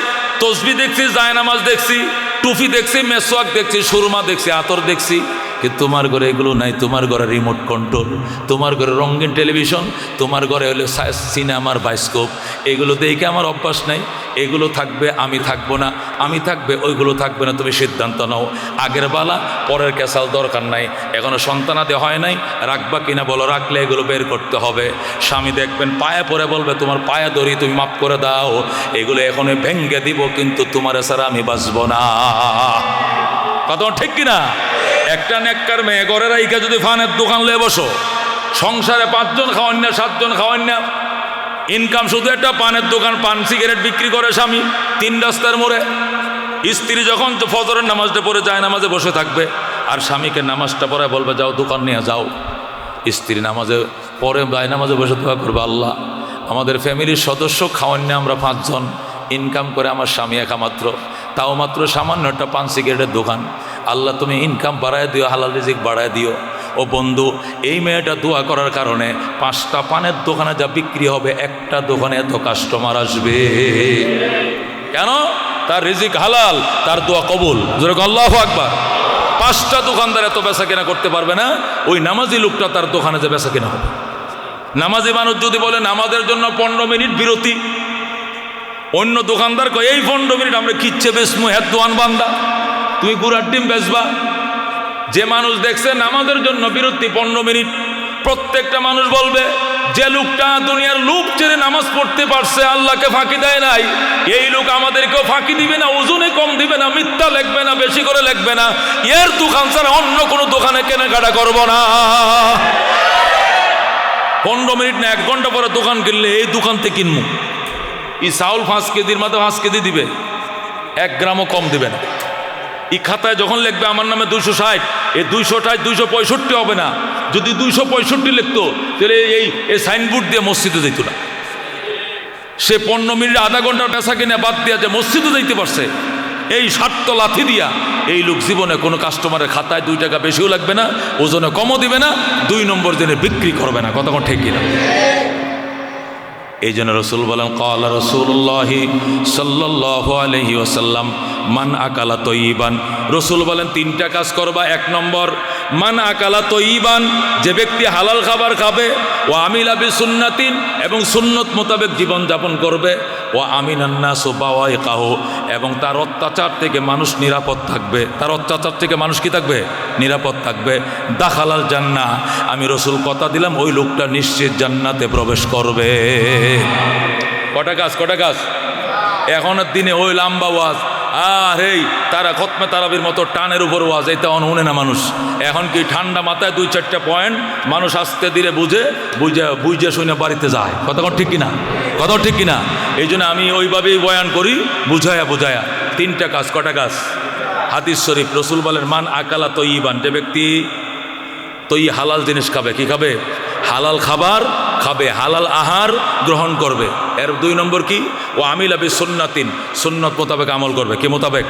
তসবি দেখছি, জায় নামাজ দেখছি, টুফি দেখছি, মেসওয়াক দেখছি, সুরমা দেখছি, আতর দেখছি, কিন্তু তোমার ঘরে এগুলো নাই। তোমার ঘরে রিমোট কন্ট্রোল, তোমার ঘরে রঙিন টেলিভিশন, তোমার ঘরে হলো সিনেমার বায়োস্কোপ, এগুলো দেখে আমার অভ্যাস নাই। এগুলো থাকবে, আমি থাকবো না, আমি থাকবে, ওইগুলো থাকবে না। তুমি সিদ্ধান্ত নাও, আগের বালা পরের ক্যাসাল দরকার নাই। এখনো সন্তানাদি হয় নাই, রাখবা কিনা বলো, রাখলে এগুলো বের করতে হবে। স্বামী দেখবেন পায়ে পরে বলবে, তোমার পায়ে ধরি, তুমি মাফ করে দাও, এগুলো এখনই ভেঙ্গে দিব, কিন্তু তোমার ছাড়া আমি বাঁচব না। কথা ঠিক কিনা? একটা নেককার মেয়ে ঘরে রাইখা যদি ফানের দোকান লয়ে বসো, সংসারে 5 জন খাওয়ান না, 7 জন খাওয়ান না, ইনকাম শুধু একটা পানের দোকান, পান সিগারেট বিক্রি করে স্বামী 3 রাস্তার মোড়ে। স্ত্রী যখন ফজরের নামাজটা পড়ে যায়, নামাজে বসে থাকবে, আর স্বামীকে নামাজটা পড়ে বলবে, যাও দোকান নিয়ে যাও। স্ত্রী নামাজে পরে যায়, নামাজে বসে দোয়া করবে, আল্লাহ আমাদের ফ্যামিলির সদস্য খাওয়ান না, আমরা 5 জন, ইনকাম করে আমার স্বামী একা মাত্র, তাও মাত্র সামান্য একটা পান সিগারেটের দোকান। আল্লাহ তুমি ইনকাম বাড়ায় দিও, হালাল রিজিক বাড়ায় দিও। ও বন্ধু, এই মেয়েটা দোয়া করার কারণে 5টা পানের দোকানে যা বিক্রি হবে, একটা দোকানে এত কাস্টমার আসবে। কেন? তার রিজিক হালাল, তার দোয়া কবুল। যেরকম আল্লাহু আকবার। 5টা দোকানদার এত বেচা কেনা করতে পারবে না, ওই নামাজি লোকটা তার দোকানে যে বেচা কেনা হবে। নামাজি মানুষ যদি বলে নামাজের জন্য 15 মিনিট বিরতি, অন্য দোকানদার কয় এই 15 মিনিট আমরা কিচ্ছে বেচমু, হ্যাঁ দোয়ান বান্দা, তুমি গুড়ার ডিম বেচবা। যে মানুষ দেখছে নামাজের জন্য বিরতি 15 মিনিট, প্রত্যেকটা মানুষ বলবে যে লোকটা দুনিয়ার লোভ ছেড়ে নামাজ পড়তে পারছে, আল্লাহকে ফাঁকি দেয় নাই, এই লোক আমাদেরকেও ফাঁকি দিবে না, ওজনে কম দিবে না, মিথ্যা লিখবে না, বেশি করে লিখবে না, এর দোকান ছাড়া অন্য কোনো দোকানে কেনাকাটা করব না। 15 মিনিট না 1 ঘন্টা পরে দোকান কিনলে এই দোকান থেকে কিনবো, এই চাউল 5 কেজির মাঝে 5 কেজি দিবে, 1 গ্রামও কম দিবে না। এই খাতায় যখন লিখবে আমার নামে 260, এই 260 265 হবে না। যদি 265 লিখতো তাহলে এই সাইনবোর্ড দিয়ে মসজিদে যেত না। সে 15 মিনিট আধা ঘন্টা পেশা কিনে বাদ দিয়া যে মসজিদে যাইতে পারছে, এই 60 লাথি দিয়া এই লোক জীবনে কোনো কাস্টমারের খাতায় 2 টাকা বেশিও লাগবে না, ওজনে কমও দিবে না, 2 নম্বর দিনে বিক্রি করবে না। কতক্ষণ ঠিক কিনা? এই জন্য রসুল বলেন, ক্বালা রাসূলুল্লাহি সাল্লাল্লাহু আলাইহি ওয়াসাল্লাম মান আকালা তয়্যিবান। রসুল বলেন 3টা কাজ করবা। 1 নম্বর, মান আকালা তয়্যিবান, যে ব্যক্তি হালাল খাবার খাবে, ও আমিলা বিসুন্নাতিন, এবং সুন্নত মোতাবেক জীবনযাপন করবে, ও আমিনান নাসু বাওয়াইকাহু, এবং তার অত্যাচার থেকে মানুষ নিরাপদ থাকবে। তার অত্যাচার থেকে মানুষ কি থাকবে? নিরাপদ থাকবে। দাখালাল জান্নাহ, আমি রসুল কথা দিলাম ওই লোকটা নিশ্চিত জান্নাতে প্রবেশ করবে। কটা কাজ? এখনের দিনে ওই লম্বা ওয়াজ, আর এই তারা খতমে তারাবির মতো টানের উপর ওয়াজ, এটা অনুনে না মানুষ। এখন কি ঠান্ডা মাথায় 2-4টা পয়েন্ট মানুষ আস্তে ধীরে বুঝে শুনে বাড়িতে যায়। কতক্ষণ ঠিক কিনা? এই জন্য আমি ওইভাবেই বয়ান করি, বুঝায়া 3টা কাজ। কটা কাজ? হাদিস শরীফ, রসুল বলেন মান আকালা তয়্যিবান, যে ব্যক্তি হালাল জিনিস খাবে। কি খাবে? হালাল খাবার খাবে, হালাল আহার গ্রহণ করবে। এর 2 নম্বর কি? ও আমিলা বিসুন্নাতিন, সুন্নত মোতাবেক আমল করবে। কি মোতাবেক?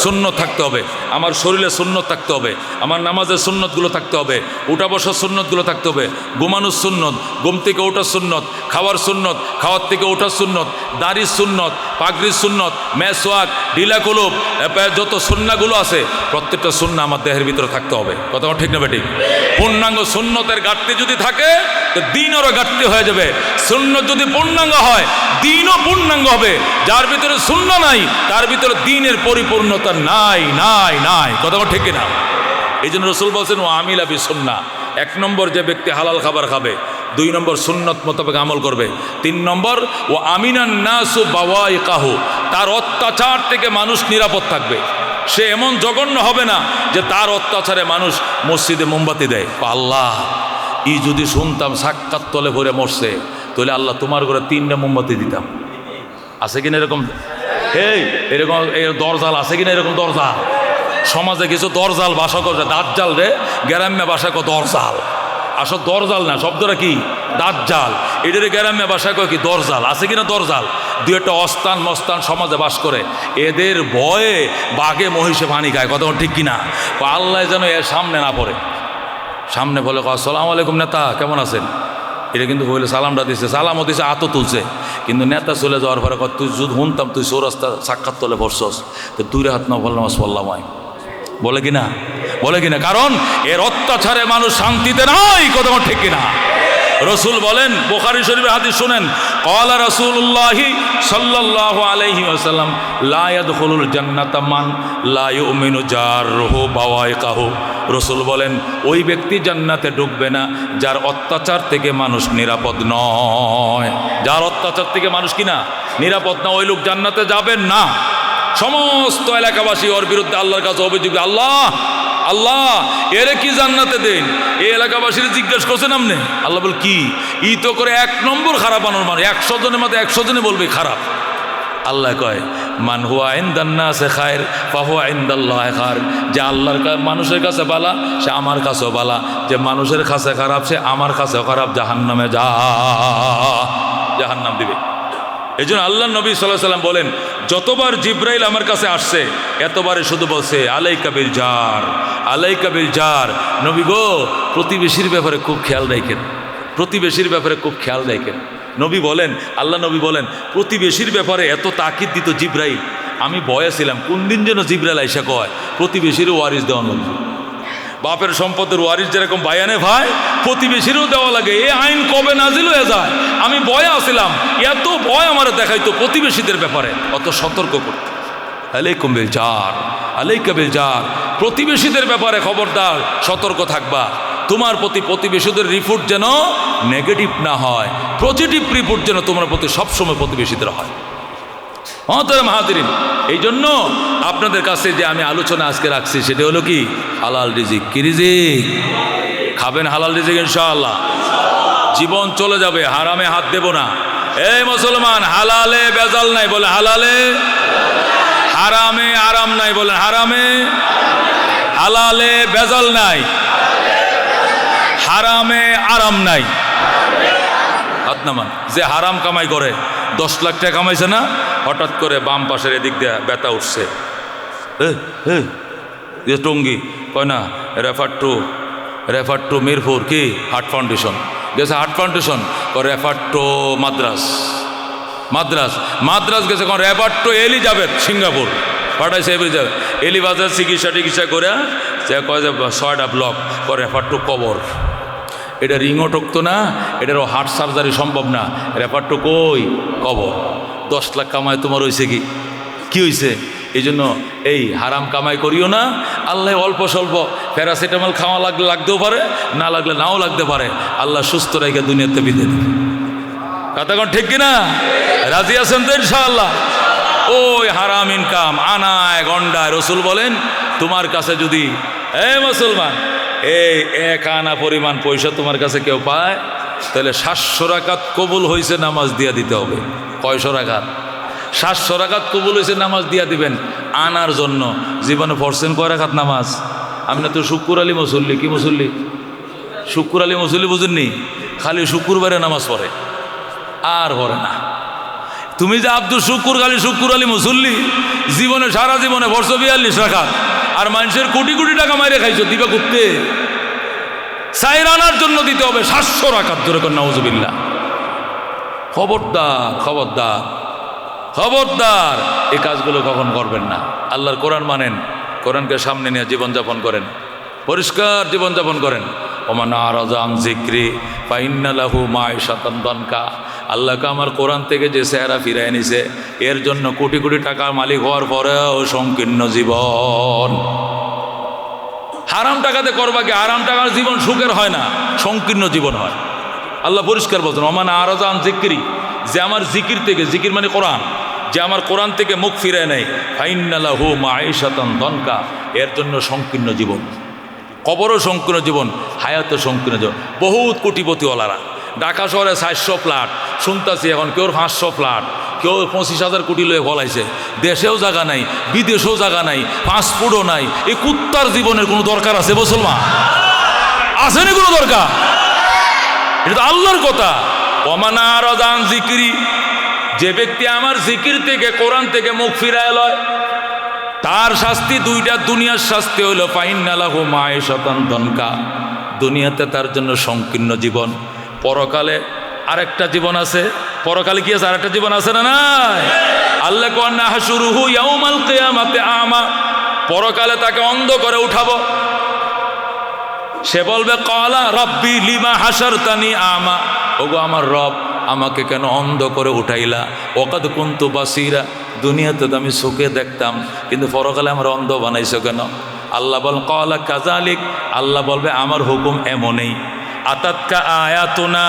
সুন্নত থাকতে হবে, আমার শরীরে সুন্নত থাকতে হবে, আমার নামাজের সুন্নতগুলো থাকতে হবে, উঠা বসার সুন্নতগুলো থাকতে হবে, ঘুমানোর সুন্নত, ঘুম থেকে ওঠার সুন্নত, খাওয়ার সুন্নত, খাওয়ার থেকে ওঠার সুন্নত, দাড়ির সুন্নত, পাগড়ির সুন্নত, মেসওয়াক, ঢিলা কলব, যত সুন্নাগুলো আছে প্রত্যেকটা সুন্নাহ আমার দেহের ভিতরে থাকতে হবে। কথা ঠিক না বেঠিক? পূর্ণাঙ্গ সুন্নতের ঘাটতি যদি থাকে তো দিনেরও ঘাটতি হয়ে যাবে। সুন্নত যদি পূর্ণাঙ্গ হয়, দিনও পূর্ণাঙ্গ হবে। যার ভিতরে সুন্নাহ নাই তার ভিতরে দিনের পরিপূর্ণতা নাই। কথা ঠিক না? এই জন্য রসুল বলছেন ও আমিলা বিসুন্নাহ। 1 নম্বর, যে ব্যক্তি হালাল খাবার খাবে। 2 নম্বর, সুন্নত মোতাবেক আমল করবে। 3 নম্বর, ও আমিনান নাসু বাওয়াইকাহু, তার অত্যাচার থেকে মানুষ নিরাপদ থাকবে। সে এমন জঘন্য হবে না যে তার অত্যাচারে মানুষ মসজিদে মোমবাতি দেয়। আল্লাহ, যদি শুনতাম সাক্ষাৎ তলে ভরে মরছে, তাহলে আল্লাহ তোমার ঘরে 3টা মোমবাতি দিতাম। আছে কিনা এরকম? এরকম দরজাল আছে কিনা? এরকম দরজাল সমাজে কিছু দরজাল ভাষা করে, দাজ্জাল রে গ্রাম্য ভাষা কয় দরজাল। আসলে দরজাল না, শব্দটা কি? দাজ্জাল। এটারে গ্রাম্য ভাষা কয় কি? দরজাল। আছে কিনা দরজাল? 2-একটা অস্তান মস্তান সমাজে বাস করে, এদের ভয়ে বাঘে মহিষে পানি খায়। কথা ঠিক কিনা? আল্লাহ যেন এর সামনে না পড়ে। সামনে বলে আসসালামু আলাইকুম নেতা, কেমন আছেন? এটা কিন্তু বলে সালামটা দিচ্ছে, সালামও দিচ্ছে, আতো তুলছে, কিন্তু নেতা চলে যাওয়ার পরে তুই যদি শুনতাম তুই চৌরাস্তা সাক্ষাৎ তলে বসছস, তো 2 হাত নফল নামাজ পড়লাম। বলে কিনা? কারণ এর অত্যাচারে মানুষ শান্তিতে নাই। কথা ঠিক কিনা? রসুল বলেন, বুখারী শরীফের হাদিস শুনেন, ক্বালা রাসূলুল্লাহি সাল্লাল্লাহু আলাইহি ওয়াসাল্লাম লা ইয়াদখুলুল জান্নাতা মান লা ইউমিনু জারহু বাওয়াইকাহু। রসুল বলেন ওই ব্যক্তি জান্নাতে ঢুকবে না যার অত্যাচার থেকে মানুষ নিরাপদ নয়। যার অত্যাচার থেকে মানুষ কিনা নিরাপদ না, ওই লোক জান্নাতে যাবেন না। সমস্ত এলাকাবাসী ওর বিরুদ্ধে আল্লাহর কাছে অভিযোগ, আল্লাহ এরে কি জান্নাতে দেন? এই এলাকাবাসীরা জিজ্ঞেস করছেন আপনি? আল্লাহ বল কি? ই তো করে 1 নম্বর খারাপ মানুষ, 100 জনের মধ্যে 100 জনে বলবে খারাপ। আল্লাহ কয় মান হুয়া ইনদান নাসি খায়র ফাহুয়া ইনদাল্লাহি খায়র, যে আল্লাহর মানুষের কাছে বালা সে আমার কাছেও বালা, যে মানুষের কাছে খারাপ সে আমার কাছেও খারাপ। জাহান্নামে জাহান্নাম দিবে। এই জন্য আল্লাহ নবী সাল্লাল্লাহু আলাইহি ওয়াসাল্লাম বলেন, যতবার জিব্রাইল আমার কাছে আসছে এতবারে শুধু বলছে আলাইকা বিল জার। নবী গো, প্রতিবেশীর ব্যাপারে খুব খেয়াল রাখেন। নবী বলেন, আল্লাহ নবী বলেন, প্রতিবেশীর ব্যাপারে এত তাকিদ দিত জিব্রাইল, আমি ভয়ে ছিলাম কোন দিন যেন জিব্রাইল আইসা কয় প্রতিবেশীরও ওয়ারিস দেওয়া লাগবে। বাপের সম্পদের ওয়ারিস যেরকম বায়ানে ভাই, প্রতিবেশীরও দেওয়া লাগে। এই আইন কবে নাজিল হয়ে যায়? আমি ভয়ে আসছিলাম, এত ভয় আমার দেখাইতো প্রতিবেশীদের ব্যাপারে, অত সতর্ক করতে। আলাইকা বিল জার, প্রতিবেশীদের ব্যাপারে খবরদার সতর্ক থাকবা। তোমার প্রতি প্রতিবেশীদের রিপোর্ট যেন নেগেটিভ না হয়, পজিটিভ রিপোর্ট যেন তোমার প্রতি সবসময় প্রতিবেশীদের হয়। মহতরম হাজিরিন, এই জন্য আপনাদের কাছে যে আমি আলোচনা আজকে রাখছি সেটা হলো কি, হালাল রিজিক। কি রিজিক? খাবেন হালাল রিজিক ইনশাআল্লাহ। জীবন চলে যাবে, হারামে হাত দেব না। এই মুসলমান, হালালে বেজাল নাই বলে হালালে, হারামে আরাম নাই বলে হারামে, হালালে বেজাল নাই, হারামে আরাম নাই। হাত নামান। যে হারাম কামাই করে, 10 লাখ টাকা কামাইছে না, হঠাৎ করে বাম পাশের এদিক দিয়ে ব্যথা উঠছে, টঙ্গি কয় না, রেফার টু মিরপুর কি হার্ট ফাউন্ডেশন গেছে, heart foundation refer to Madras গেছে, রেফার টু এলিজাবেথ সিঙ্গাপুর পাঠাইছে, এলিবাজার চিকিৎসা করে সে কয় যে 6টা ব্লক রেফার টু কবর। এটা রিংও ঠকতো না, এটারও হার্ট সার্জারি সম্ভব না, রেফার টু কই কবর। 10 লাখ কামাই তোমার হয়েছে কি হয়েছে? এই জন্য এই হারাম কামাই করিও না। আল্লাহ অল্প স্বল্প প্যারাসিটামল খাওয়া লাগতেও পারে, না লাগলে নাও লাগতে পারে। আল্লাহ সুস্থ রেখে দুনিয়াতে বিদে দেবে। কথা কোন ঠিক কিনা? রাজি আছেন তো ইনশাআল্লাহ? ওই হারাম ইনকাম আনায় গন্ডায় রসুল বলেন, তোমার কাছে যদি মুসলমান এই 1 আনা পরিমাণ পয়সা তোমার কাছে কেউ পায়, তাহলে 700 রাকাত কবুল হয়েছে নামাজ দিয়া দিতে হবে। কয়শো রাকাত? 700 রাকাত কবুল হয়েছে নামাজ দিয়া দিবেন আনার জন্য। জীবনে পড়ছেন কয় রাকাত নামাজ? আপনি তো শুক্কুর আলী মুসল্লি। কি মুসল্লি? শুক্কুর আলী মুসল্লি বুঝেননি? খালি শুক্রবারে নামাজ পড়ে আর পড়ে না। তুমি যে আব্দুল শুক্কুর খালি শুক্কুর আলী মুসল্লি, জীবনে সারা জীবনে পড়ছো 42 রাকাত, আর মানুষের কোটি কোটি টাকা মাইরে খাইছো, দিবা করতে 4 আনার জন্য দিতে হবে 700 রাকাত। জোরে কর নাউজুবিল্লাহ। খবরদার এই কাজগুলো কখন করবেন না। আল্লাহর কোরআন মানেন, কোরআনকে সামনে নিয়ে জীবনযাপন করেন, পরিষ্কার জীবনযাপন করেন। ওমান আরাযা আন যিকরি ফাইন্না লাহু মাঈশাতান দানকা। আল্লাহকে আমার কোরআন থেকে যে চেহারা ফিরায় নিছে, এর জন্য কোটি কোটি টাকার মালিক হওয়ার পরেও সংকীর্ণ জীবন। হারাম টাকাতে করবা কি? হারাম টাকার জীবন সুখের হয় না, সংকীর্ণ জীবন হয়। আল্লাহ পরিষ্কার বলছেন, ওমান আরাযা আন যিকরি, যে আমার জিকির থেকে, জিকির মানে কোরআন, যে আমার কোরআন থেকে মুখ ফিরায় নেয়, ফাইন্না লাহু মাঈশাতান দানকা, এর জন্য সংকীর্ণ জীবন। কবরও সংকীর্ণ জীবন, হায়াতও সংকীর্ণ জীবন। বহুত কোটিপতিওয়ালারা ঢাকা শহরে 400 ফ্ল্যাট শুনতেছি এখন, কেউ 500 ফ্ল্যাট, কেউ 25,000 কোটি লয়ে ফলাইছে। দেশেও জায়গা নাই, বিদেশেও জায়গা নাই, পাসপোর্টও নাই। এই কুত্তার জীবনের কোনো দরকার আছে মুসলমান? আসেনি কোনো দরকার? এটা তো আল্লাহর কথা। ওমান আরাযা আন যিকরি, যে ব্যক্তি আমার জিকির থেকে, কোরআন থেকে মুখ ফিরায় লয়, তার শাস্তি 2টা। দুনিয়ার শাস্তি হইল ফাইন্না লাহু মাঈশাতান দানকা, দুনিয়াতে তার জন্য সংকীর্ণ জীবন। পরকালে আরেকটা জীবন আছে। পরকালে কি আছে? আরেকটা জীবন আছে না নাই? আল্লাহ কোন নাহশুরুহু ইয়াউমাল কিয়ামাতি আমা, পরকালে তাকে অন্ধ করে উঠাবো। সে বলবে ক্বালা রাব্বি লিমা হাশারতানি আমা, ওগো আমার রব, আমাকে কেন অন্ধ করে উঠাইলা? ওয়াকাদ কুনতু বাসীরা, দুনিয়াতে তো আমি চোখে দেখতাম, কিন্তু পরকালে আমার অন্ধ বানাইছো কেন? আল্লাহ বল ক্বালা কাযালিক, আল্লাহ বলবে আমার হুকুম এমনই। আতাতকা আয়াতুনা,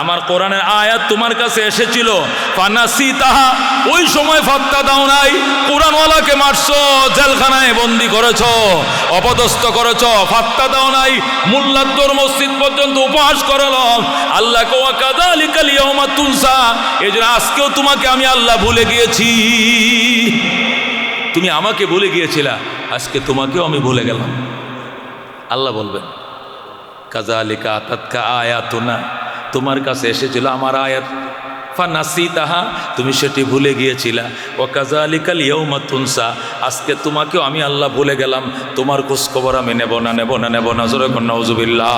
আমার কোরআনের আয়াত তোমার কাছে এসেছিল, ফানাসিতাহা, ওই সময় ফাত্তা দাও নাই। কোরআনওয়ালাকে মারছো, জেলখানায় বন্দি করেছো, অপদস্থ করেছো, ফাত্তা দাও নাই। মোল্লাদ্দর মসজিদ পর্যন্ত উপহাস করালো। আল্লাহ ওয়া কাযালিকাল ইয়াউমা তুনসা, এই জন্য আজকেও তোমাকে আমি আল্লাহ ভুলে গিয়েছি। তুমি আমাকে ভুলে গিয়েছিলা, আজকে তোমাকেও আমি ভুলে গেলাম। আল্লাহ বলবেন কাযালিকা আতাতকা আয়াতুনা, তোমার কাছে এসেছিল আমার আয়াত, ফানাসিতাহা, তুমি সেটি ভুলে গিয়েছিলা। ওয়া কাযালিকাল ইয়াউমা তুনসা, আজকে তোমাকেও আমি আল্লাহ ভুলে গেলাম। তোমার খোঁজ খবর আমি নেব না। জোরে কর নাউজুবিল্লাহ।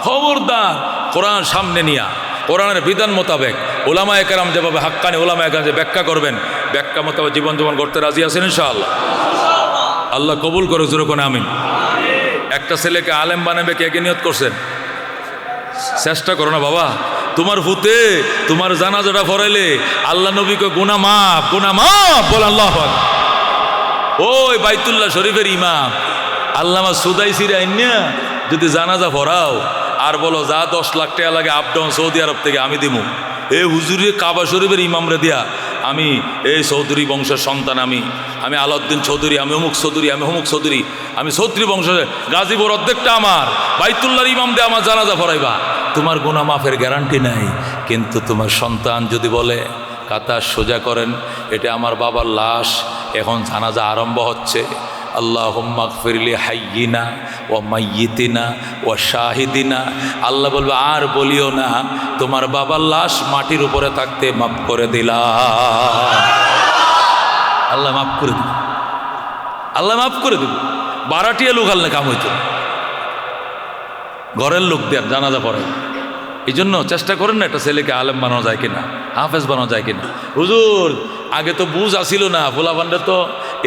খবরদার, কোরআন সামনে নিয়া, কোরআনের বিধান মোতাবেক ওলামায়ে কেরাম যেভাবে হাক্কানি ওলামায়ে কেরাম যে ব্যাখ্যা করবেন, ব্যাখ্যা মোতাবেক জীবন করতে রাজি আছেন ইনশাআল্লাহ? আল্লাহ কবুল করে, জোরে কোন আমিন। একটা ছেলেকে আলেম বানাবে, কে নিয়ত করছেন? চেষ্টা করো না বাবা, তোমার হুতে তোমার জানাজাটা পড়াইলে আল্লাহ নবীকে গুনাহ মাফ বল। আল্লাহু আকবার। ওই বাইতুল্লাহ শরীফের ইমাম আল্লামা সুদাইসির আইনা যদি জানাজা পড়াও আর বলো যা 10 লাখ টাকা লাগে আপ ডাউন সৌদি আরব থেকে আমি দিব, এই হুজুরি কাবা শরীফের ইমামরে দিয়া আমি এই চৌধুরী বংশের সন্তান, আমি আলাউদ্দিন চৌধুরী, আমি অমুক চৌধুরী, আমি অমুক চৌধুরী, আমি চৌধুরী বংশের, গাজীপুর অর্ধেকটা আমার, বাইতুল্লাহর ইমাম দিয়ে আমার জানাজা পড়াইবা, তোমার গুনাহ মাফের গ্যারান্টি নাই। কিন্তু তোমার সন্তান যদি বলে কাতার সোজা করেন, এটা আমার বাবার লাশ, এখন জানাজা আরম্ভ হচ্ছে, আল্লাহুম্মা গফিরলি হাইয়িনা ওয়া মাইয়িতিনা ওয়া শাহিদিনা, আল্লাহ বলবে আর বলিও না, তোমার বাবার লাশ মাটির উপরে থাকতে মাফ করে দিলাম। আল্লাহ মাফ করে দিল, আল্লাহ মাফ করে দিল। বারাটিয়া লোক আল্লাহ কাম হইত, ঘরের লোক দেন জানাজা পড়ে। এই জন্য চেষ্টা করেন না একটা ছেলেকে আলেম বানানো যায় কিনা, হাফেজ বানানো যায় কিনা। হুজুর আগে তো বুঝ আসিল না, পোলাপান্ডা তো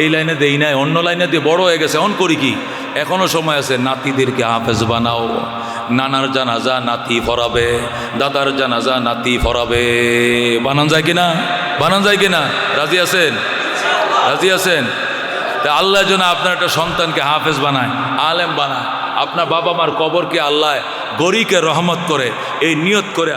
এই লাইনে দেই নাই, অন্য লাইনে দিয়ে বড় হয়ে গেছে, এখন করি কি? এখনো সময় আছে, নাতিদেরকে হাফেজ বানাও, নানার জানাজা নাতি পড়াবে, দাদার জানাজা নাতি পড়াবে। বানান যায় কিনা? বানান যায় কিনা? রাজি আছেন? রাজি আছেন? তা আল্লাহ যেন আপনার একটা সন্তানকে হাফেজ বানায়, আলেম বানায়, আপনার বাবা মার কবরকে আল্লাহ গরিকে রহমত করে, এই নিয়ত করে